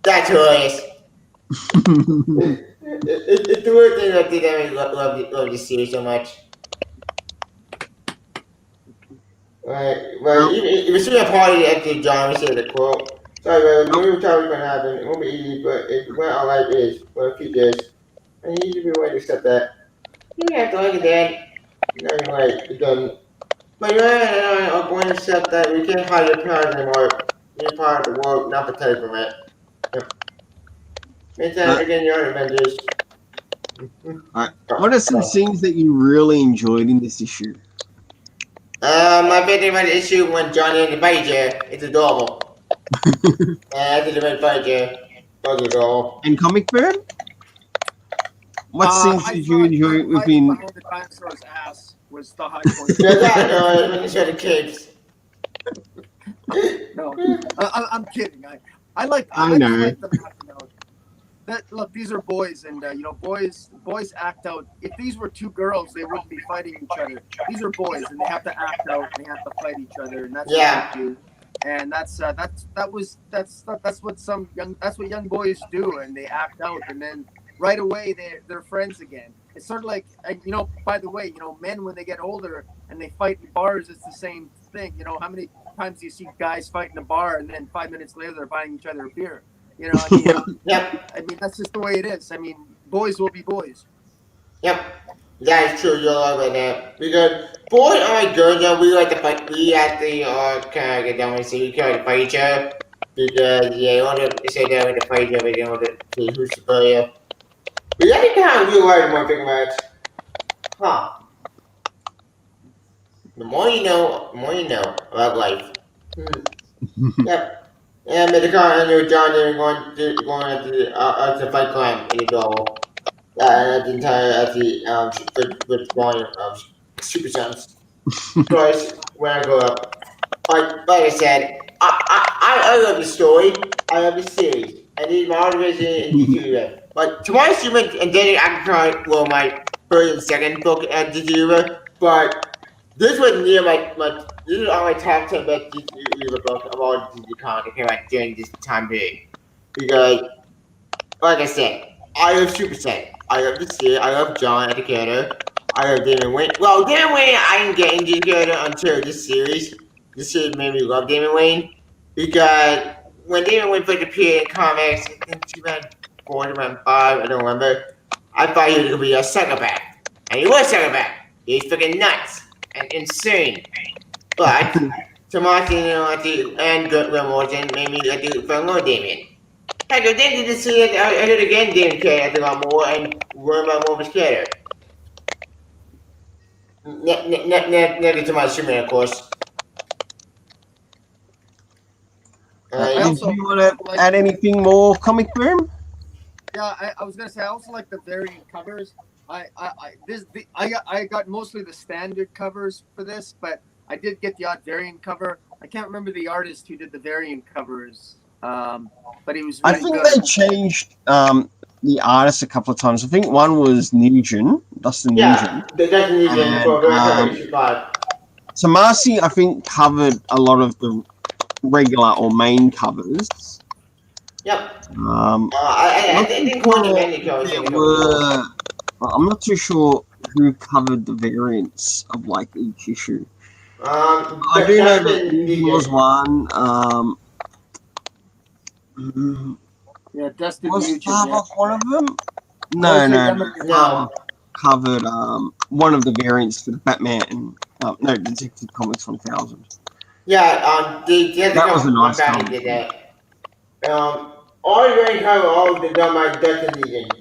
S3: That's hilarious. It's the weird thing that they love the series so much. Right, well, if you see a party at the John, we say the quote. Sorry, man, we were talking about happening. It won't be easy, but it went all like this for a few days. And you should be willing to accept that. You don't have to like it, Dad. No, you're right, it doesn't. But you're right, and I are going to accept that we can't hide your parents anymore. You're part of the world, not protect from it. Yep. Next time, again, your Avengers.
S1: Alright. What are some scenes that you really enjoyed in this issue?
S3: My favorite about the issue when Johnny and the fight chair. It's adorable. I think the red fight chair was adorable.
S1: And Comic Bird? What scenes did you enjoy within?
S2: Behind the dinosaur's ass was the high point.
S3: Yeah, that when they show the kids.
S2: No, I'm kidding. I like
S1: I know.
S2: like them acting out. Look, these are boys, and you know, boys act out. If these were two girls, they wouldn't be fighting each other. These are boys, and they have to act out, and they have to fight each other, and that's what they do. And that's what young boys do, and they act out, and then right away they're friends again. It's sort of like, you know, by the way, you know, men when they get older and they fight in bars, it's the same thing. You know, how many times do you see guys fight in a bar and then 5 minutes later they're buying each other a beer? You know, I mean, I mean, that's just the way it is. I mean, boys will be boys.
S3: Yep, that is true. You're right about that. Because boys are good, though. We like to fight. We actually are kind of get down with we kind of fight each other. Because, in order to say that we have to fight each other, in order to see who's superior. But that kind of real right when I think about it. Huh. The more you know about life. Yep. And the car and John they were going to fight crime in the double. At the entire at the with volume of Super Sons. Twice when I grow up. Like I said, I love the story. I love the series. And these Marvel Division and DC. Like Tomorrow Human and Danny Ackroyd were my first and second book at DC. But this was near my this is on my top 10 best DC book of all DC comics that came out during this time period. Because like I said, I love Super Saiyan. I love the series. I love John as a character. I love Damon Wayne. Well, Damon Wayne, I didn't get into the character until this series. This series made me love Damon Wayne because when Damon Wayne first appeared in comics, I think 2004, 2005, I don't remember. I thought he was gonna be a psychopath, and he was a psychopath. He was freaking nuts and insane. But Tomas, and Graham Morrison made me like to fall in love with Damien. I go then to see it. I did again, Damien character a lot more and learn about more of his character. Never to my Superman, of course.
S1: Did you want to add anything more, Comic Boom?
S2: Yeah, I was gonna say I also like the variant covers. I got mostly the standard covers for this, but I did get the odd variant cover. I can't remember the artist who did the variant covers, but he was. Really
S1: I think
S2: good.
S1: they changed the artist a couple of times. I think one was Nugent, Dustin Nugent.
S3: Yeah, Dustin Nugent for issue 5.
S1: Tomasi, I think, covered a lot of the regular or main covers.
S3: Yep.
S2: I
S3: think one of many covers.
S1: I'm not too sure who covered the variants of like each issue. I do know that Nugent was one.
S2: Yeah, Dustin
S1: was
S2: Nugent.
S1: Starbuck one of them? No. Covered one of the variants for the Batman. No, Detective Comics 1000.
S3: Yeah,
S1: that was a nice cover.
S3: Did that. All the variant cover, all the done by Dustin Nugent.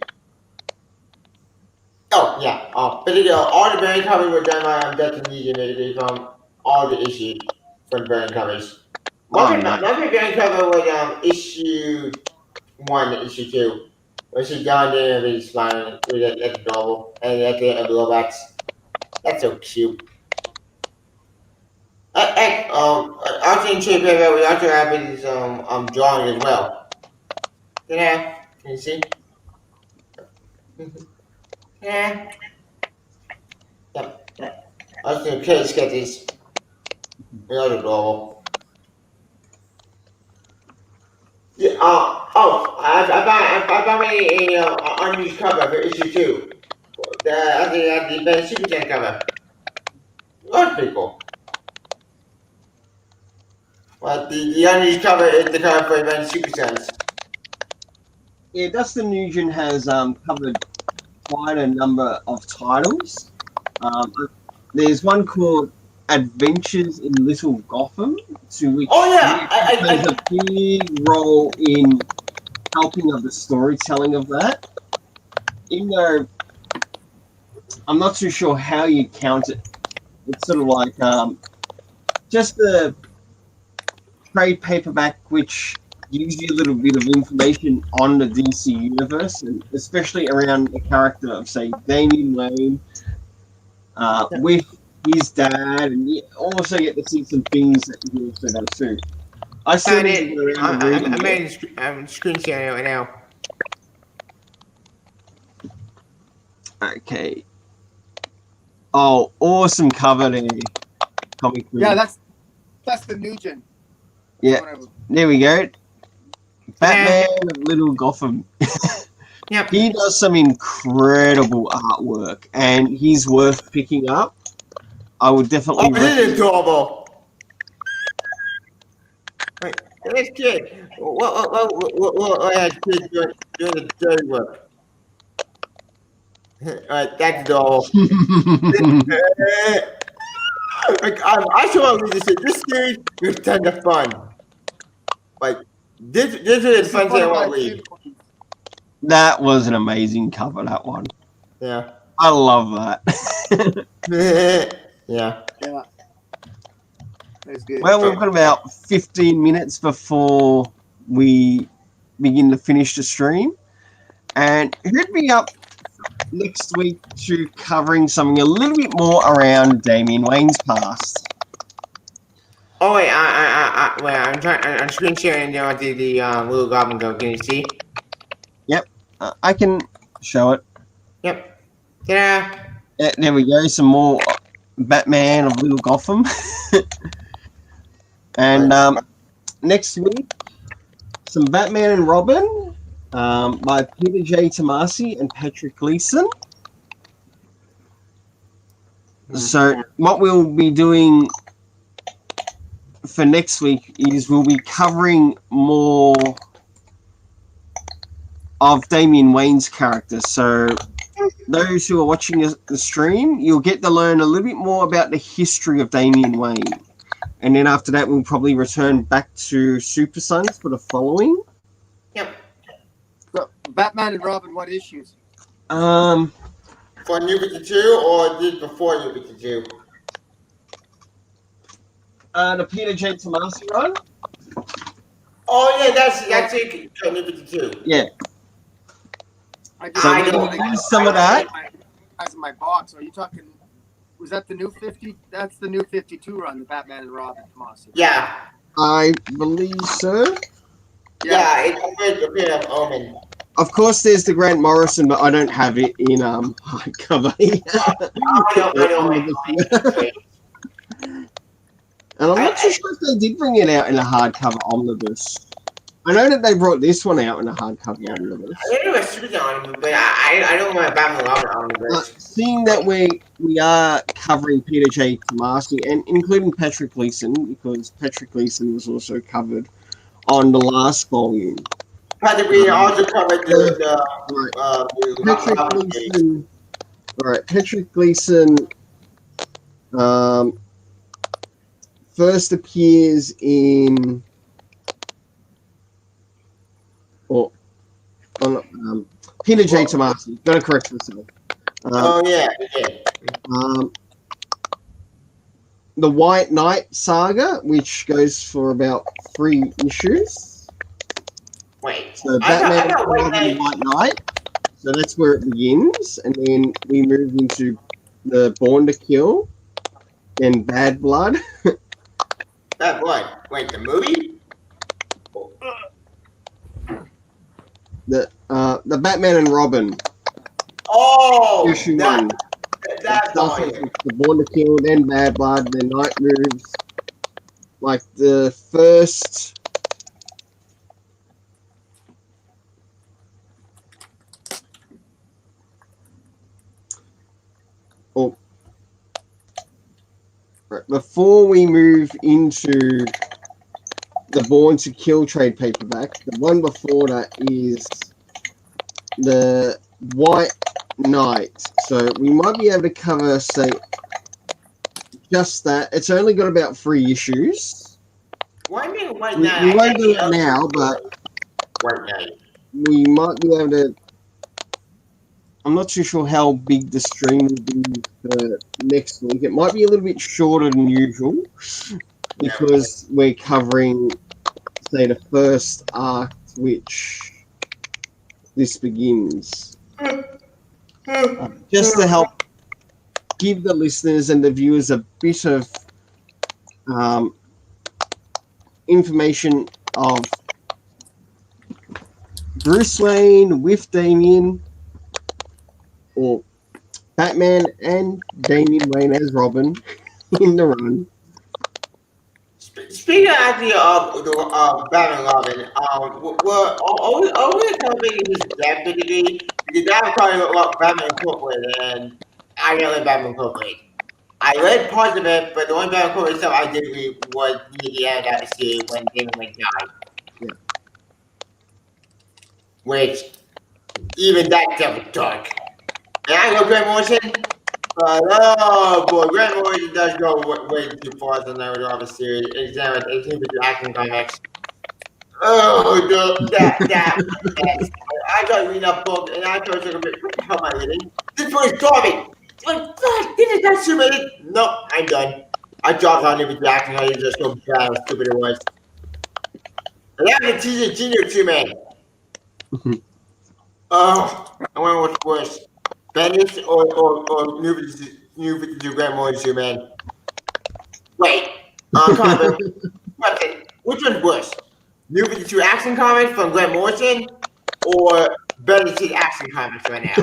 S3: Oh yeah. But all the variant covers were done by Dustin Nugent from all the issues from variant covers. One variant cover was issue 1 and issue 2. When she's down there and he's smiling with that's adorable. And at the end of robots. That's so cute. Also in shape area we also have his drawing as well. Yeah, can you see? Yeah. Yep. Also in case sketches. They're adorable. Yeah, I found a unused cover for issue 2. The Super Saiyan cover. That's pretty cool. Well, the unused cover is the cover for Advanced Super Saiyan.
S1: Yeah, Dustin Nugent has covered quite a number of titles. There's one called Adventures in Little Gotham, to which he plays a big role in helping of the storytelling of that. Even though I'm not too sure how you count it, it's sort of like just the trade paperback which gives you a little bit of information on the DC universe, and especially around the character of, say, Damian Wayne with his dad, and you also get to see some things that he also does too. I still need to go around and read
S3: I'm screen sharing it right now.
S1: Okay. Oh, awesome cover there. Comic
S2: yeah, that's the Nugent.
S1: Yeah, there we go. Batman of Little Gotham.
S3: Yep.
S1: He does some incredible artwork, and he's worth picking up. I would definitely.
S3: Oh, this is adorable. Wait, this kid. What kid doing the dirty work? Alright, that's adorable. I saw this series was kind of fun. Like this is fun to read.
S1: That was an amazing cover. That one.
S3: Yeah.
S1: I love that.
S3: Yeah.
S2: That's good.
S1: Well, we've got about 15 minutes before we begin to finish the stream. And hit me up next week to covering something a little bit more around Damian Wayne's past.
S3: Oh wait, wait, I'm screen sharing the little goblin go. Can you see?
S1: Yep, I can show it.
S3: Yep. Ta-da!
S1: There we go. Some more Batman of Little Gotham. And next week, some Batman and Robin by Peter J. Tomasi and Patrick Gleason. So what we'll be doing for next week is we'll be covering more of Damian Wayne's character. So those who are watching the stream, you'll get to learn a little bit more about the history of Damian Wayne. And then after that, we'll probably return back to Super Sons for the following.
S3: Yep.
S2: So, Batman and Robin, what issues?
S3: For New 52 or did before New 52?
S1: The Peter J. Tomasi run.
S3: Oh yeah, that's it. New 52.
S1: Yeah.
S2: I
S1: use some of that.
S2: That's in my box. Are you talking? Was that the new 50? That's the new 52 run, the Batman and Robin Tomasi.
S3: Yeah.
S1: I believe so.
S3: Yeah, it's a bit of Omen.
S1: Of course, there's the Grant Morrison, but I don't have it in hardcover.
S3: I know.
S1: And I'm not too sure if they did bring it out in a hardcover omnibus. I know that they brought this one out in a hardcover omnibus.
S3: I think it was Super omnibus, but I don't want Batman Robin omnibus.
S1: Seeing that we are covering Peter J. Tomasi and including Patrick Gleason, because Patrick Gleason was also covered on the last volume.
S3: Patrick Gleason also covered
S1: Patrick Gleason first appears in Peter J. Tomasi. Gotta correct myself. The White Knight saga, which goes for about 3 issues.
S3: Wait.
S1: So Batman and White Knight. So that's where it begins, and then we move into the Born to Kill and Bad Blood.
S3: Bad Blood. Wait, the movie?
S1: The Batman and Robin.
S3: Oh,
S1: issue 1.
S3: That's
S1: the Born to Kill, then Bad Blood, then Night Moves. Like the first. Before we move into the Born to Kill trade paperback, the one before that is the White Knight. So we might be able to cover, say, just that. It's only got about 3 issues.
S3: Why me White
S1: We
S3: Knight?
S1: won't do it now, but
S3: White Knight.
S1: we might be able to. I'm not too sure how big the stream will be for next week. It might be a little bit shorter than usual because we're covering, say, the first arc, which this begins. Just to help give the listeners and the viewers a bit of information of Bruce Wayne with Damian, or Batman and Damian Wayne as Robin in the run.
S3: Speaking actually of the Batman and Robin, we're always covering his death basically because that's probably what Batman Incorporated, and I didn't let Batman Incorporated. I read parts of it, but the only Batman Incorporated stuff I did read was near the end of the series when Damian Wayne died.
S1: Yeah.
S3: Which, even that stuff was dark. And I love Grant Morrison, but oh boy, Grant Morrison does go way too far than I would have a series. Example, it's with the Action Comics. Oh, that. I got reading that book, and I thought, what the hell am I reading? This book is garbage. Like, fuck, this is not submitted. Nope, I'm done. I dropped on New Jackson. I was just so bad how stupid it was. And that was a TJ Junior too, man. Oh, I wonder what's worse, Bendis or New 52 Grant Morrison too, man. Wait, come on, question. Which one's worse? New 52 action comics from Grant Morrison or Bendis' action comics right now?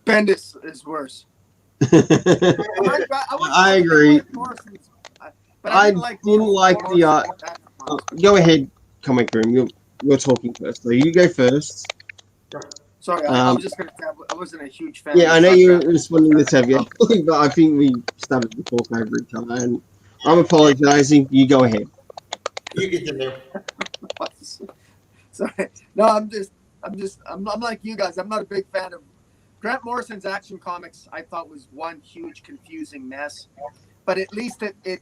S2: Bendis is worse.
S1: I agree.
S2: But
S1: I didn't like the. Go ahead, Comic Room. You're talking first. So you go first.
S2: Sorry, I was just going to say I wasn't a huge fan.
S1: Yeah, I know you're responding to Tevya, but I think we started to talk over each other, and I'm apologising. You go ahead.
S3: You continue.
S2: Sorry. No, I'm like you guys. I'm not a big fan of Grant Morrison's action comics. I thought was one huge confusing mess, but at least it at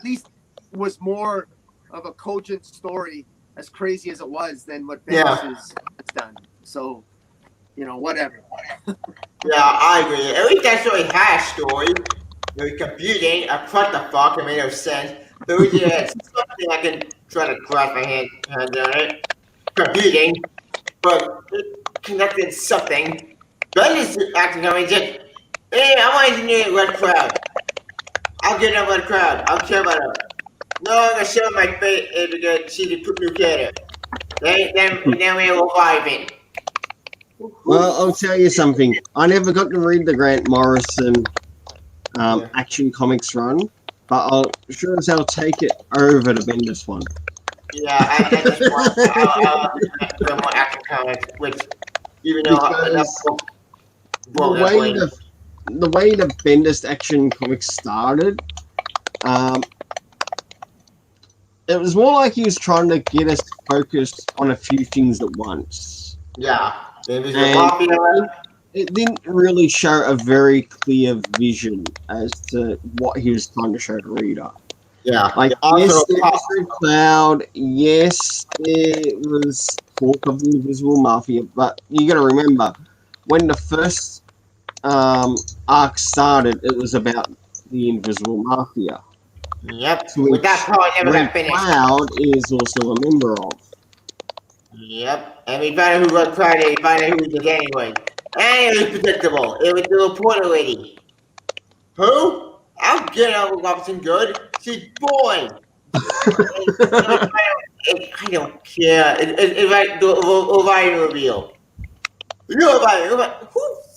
S2: least was more of a cogent story, as crazy as it was, than what Bendis has done. So, whatever.
S3: Yeah, I agree. At least that story had a story. It was confusing. What the fuck? It made no sense. But we did something I can try to grasp my hand on it. Confusing, but it connected something. Bendis acting on me just, hey, I want to engineer Red Crowd. I'll get up Red Crowd. I'll care about her. No, I'm gonna show my face because she's a new character. Then we will vibe in.
S1: Well, I'll tell you something. I never got to read the Grant Morrison Action Comics run, but I'll sure as hell take it over the Bendis one.
S3: Yeah, I just want the more action comics, which even though
S1: the way the Bendis Action Comics started, it was more like he was trying to get us focused on a few things at once.
S3: Yeah,
S1: it didn't really show a very clear vision as to what he was trying to show the reader.
S3: Yeah,
S1: like yes, there was Red Cloud. Yes, there was talk of the Invisible Mafia, but you got to remember when the first arc started, it was about the Invisible Mafia.
S3: Yep. With that part never got finished.
S1: Cloud is also a member of.
S3: Yep. And we found out who Red Cloud is. We found out who he did anyway. And it was predictable. It was the reporter lady. Who? I'll get out with Robinson Good. She's boring. I don't care. It's like the Orion reveal. Who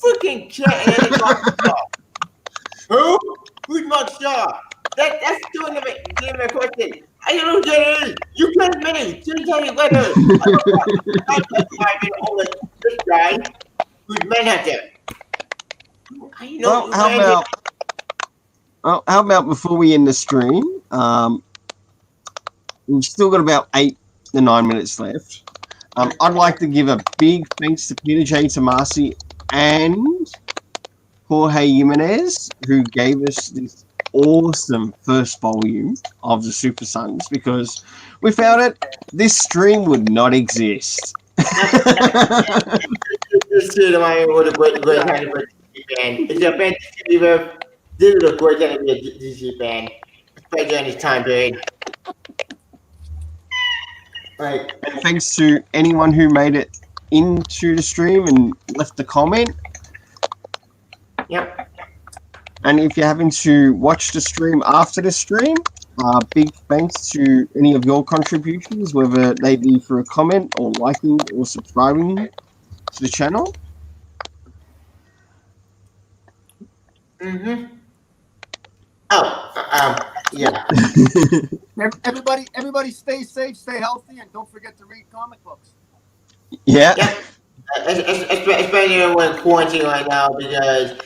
S3: freaking cares? Who? Who's Mark Shaw? That's doing the question. I don't get it. You can't me. Didn't tell you later. This guy who's Manhunter.
S1: How about before we end the stream? We've still got about 8 to 9 minutes left. I'd like to give a big thanks to Peter J. Tomasi and Jorge Jimenez, who gave us this awesome first volume of the Super Sons, because without it, this stream would not exist.
S3: This is what a great kind of DC fan. It's a fantastic this is a great kind of be a DC fan, especially during this time period. Right.
S1: And thanks to anyone who made it into the stream and left a comment.
S3: Yep.
S1: And if you're having to watch the stream after the stream, big thanks to any of your contributions, whether they be through a comment or liking or subscribing to the channel.
S3: Mm-hmm. Oh, yeah.
S2: Everybody stay safe, stay healthy, and don't forget to read comic books.
S1: Yeah.
S3: Especially when quarantine right now, because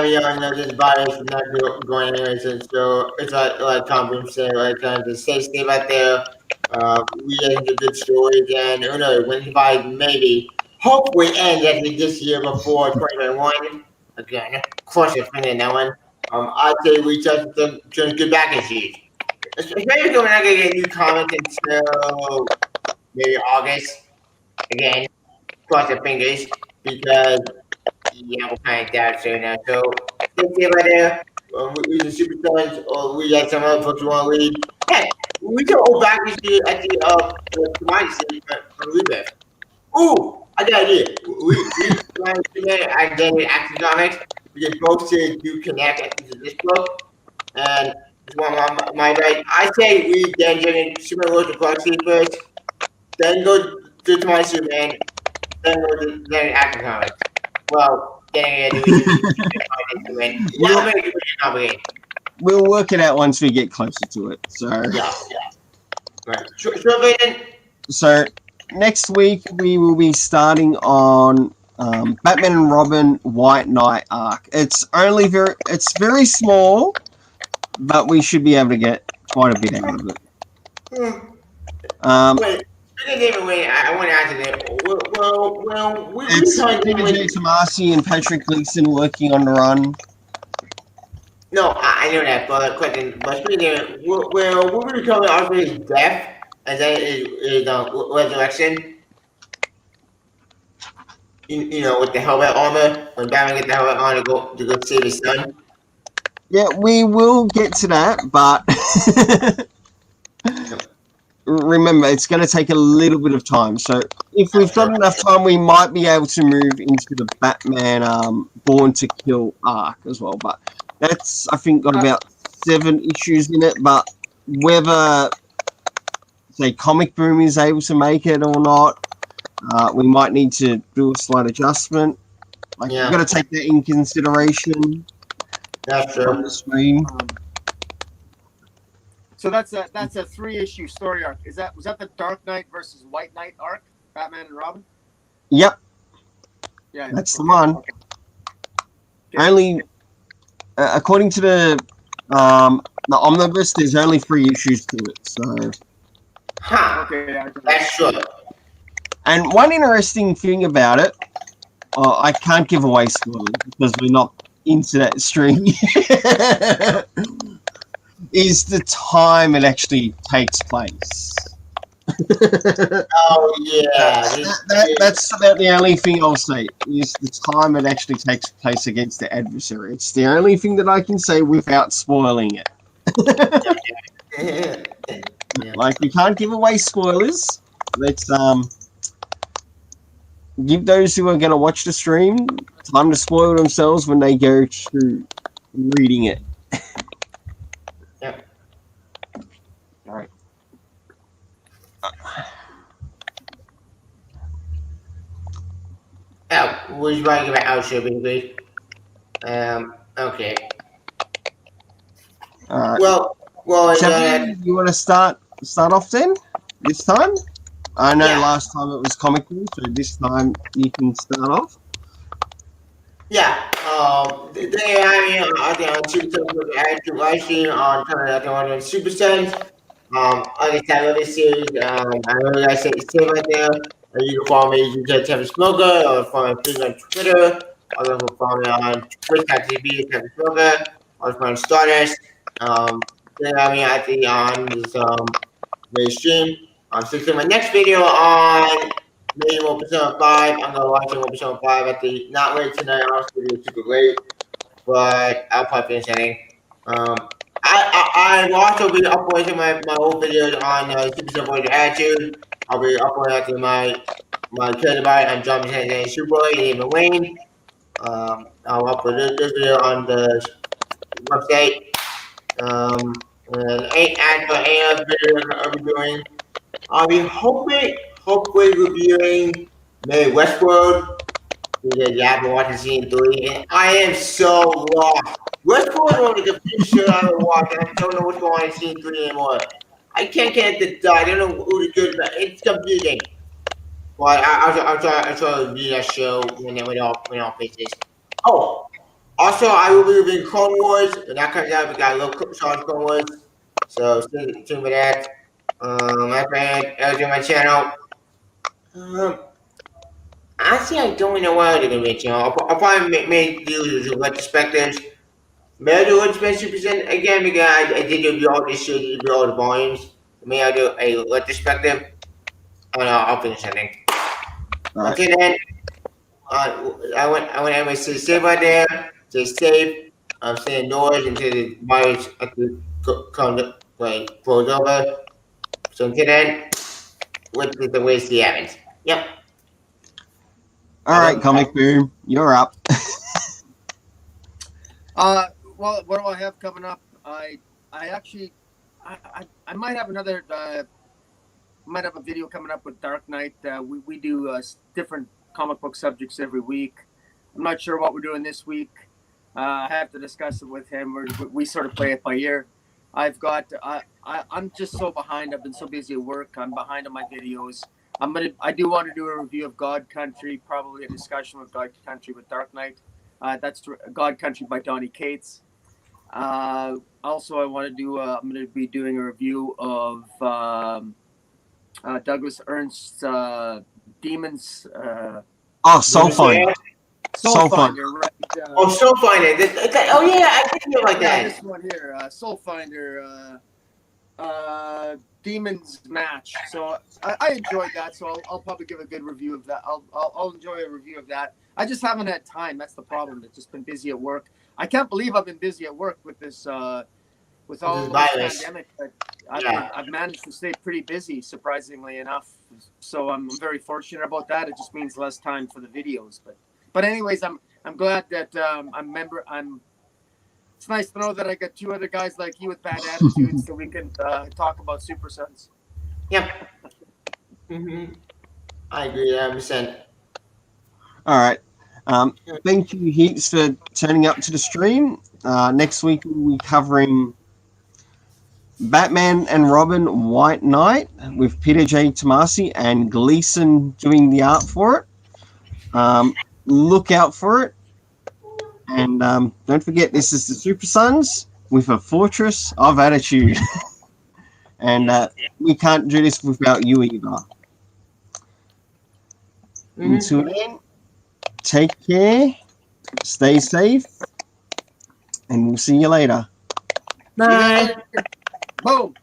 S3: we all know this virus is not going anywhere. So it's like Tom said, like to stay safe out there. We get into good stories, and who knows, when the virus maybe hopefully ends at this year before 2021. Again, of course, it's been in that one. I'd say we touched some good back issues. Especially when we're not going to get new comics until maybe August. Again, cross your fingers, because Yeah, we'll find out soon. So, thank you right there. We the Super Sons, or we got some other folks you want to read. Heck, we can go back and see at the commodity stage from Rebirth. Ooh, I got an idea. We want to do that and then with Action Comics, we can both say do connect into this book. And just one my right. I say we then generate Superman World of Galaxy first, then go to my Superman, then go to then Action Comics. Well, then we Superman. Now make it complicated.
S1: We'll work it out once we get closer to it. So
S3: Yeah. Right. Sure, then.
S1: So next week we will be starting on Batman and Robin White Knight arc. It's very small, but we should be able to get quite a bit out of it.
S3: Wait, wait. I want to answer that. Well,
S1: it's Peter J. Tomasi and Patrick Gleason working on the run.
S3: No, I know that, but question. But speaking of, well, what we call it after his death, and then is resurrection. You know, with the helmet armor, when Batman gets the helmet on to go save his son.
S1: Yeah, we will get to that, but remember, it's going to take a little bit of time. So if we've got enough time, we might be able to move into the Batman Born to Kill arc as well. But that's, I think, got about 7 issues in it. But whether, say, Comic Boom is able to make it or not, we might need to do a slight adjustment. We've got to take that in consideration.
S3: That's true.
S1: On the screen.
S2: So that's a 3-issue story arc. Was that the Dark Knight versus White Knight arc? Batman and Robin?
S1: Yep.
S2: Yeah.
S1: That's the one. Okay. Only according to the omnibus, there's only 3 issues to it. So.
S2: Okay.
S3: That's true.
S1: And one interesting thing about it, I can't give away spoilers because we're not into that stream, is the time it actually takes place.
S3: Oh, yeah.
S1: That's about the only thing I'll say, is the time it actually takes place against the adversary. It's the only thing that I can say without spoiling it. Like, we can't give away spoilers. Let's give those who are going to watch the stream time to spoil themselves when they go to reading it.
S3: Yeah.
S1: All right.
S3: We're just writing about outro, basically. Okay.
S1: All right.
S3: Well.
S1: Tevya, you want to start off then? This time? I know last time it was Comic Book, so this time you can start off.
S3: Yeah. Today I on Super Active live stream on Turner Super Sons. I love this series. I really like to say right there. You can follow me. You can Tevya Smolka, or follow me on Twitter. Or you can follow me on Twitch.tv, Tevya Smolka, or on Stardust. Today on this main stream. So my next video on May 1% 5. I'm gonna watch 1% 5 at the not late tonight. Honestly, it's super late, but I'll probably finish anything. I will also be uploading my old videos on Super Boy Attitude. I'll be uploading after my character by on John and Superboy and even Wayne. I'll upload this video on the website. And 8 ads for any other videos I'll be doing. I'll be hopefully reviewing maybe Westworld, because you haven't watched season 3, and I am so lost. Westworld is one of the few shows I haven't watched, and I don't know what's going on in season 3 anymore. I can't get the dot. I don't know who the good, but it's confusing. But I'll try to review that show when it all faces. Oh, also I will be reviewing Clone Wars. When that comes out, we got a little short Clone Wars, so stay tuned for that. My friend, on my channel. Honestly, I don't know what I'm gonna make. I'll probably make do retrospectives. May I do retrospectives again because I did review all this shit, review all the volumes. May I do a retrospective? Oh no, I'll finish something.
S1: Right.
S3: Okay then. I want everyone to stay safe out there. Stay safe. Stay indoors until the virus blows over. So until then, what's the waste the happens? Yep.
S1: All right, Comic Boom, you're up.
S2: Well, what do I have coming up? I actually, I might have another, might have a video coming up with Dark Knight. We do different comic book subjects every week. I'm not sure what we're doing this week. I have to discuss it with him. We sort of play it by ear. I'm just so behind. I've been so busy at work. I'm behind on my videos. I do want to do a review of God Country, probably a discussion with God Country with Dark Knight. That's God Country by Donny Cates. Also, I want to do. I'm going to be doing a review of Douglas Ernst's Demons.
S1: Soul Finder.
S2: Soul Finder, right?
S3: Soul Finder. Oh yeah, I did hear about that.
S2: This one here, Soul Finder, Demons Match. So I enjoyed that. So I'll probably give a good review of that. I'll enjoy a review of that. I just haven't had time. That's the problem. I've just been busy at work. I can't believe I've been busy at work with this with all this pandemic. But I've managed to stay pretty busy, surprisingly enough. So I'm very fortunate about that. It just means less time for the videos. But anyways, I'm glad that it's nice to know that I got two other guys like you with bad attitudes, so we can talk about Super Sons.
S3: Yep. Mm-hmm. I agree 100%.
S1: All right. Thank you, Heats, for turning up to the stream. Next week we'll be covering Batman and Robin White Knight with Peter J. Tomasi and Gleason doing the art for it. Look out for it. And don't forget, this is the Super Sons with a fortress of attitude. And we can't do this without you either. Mm-hmm. Until then, take care, stay safe, and we'll see you later.
S3: Bye.
S2: Boom.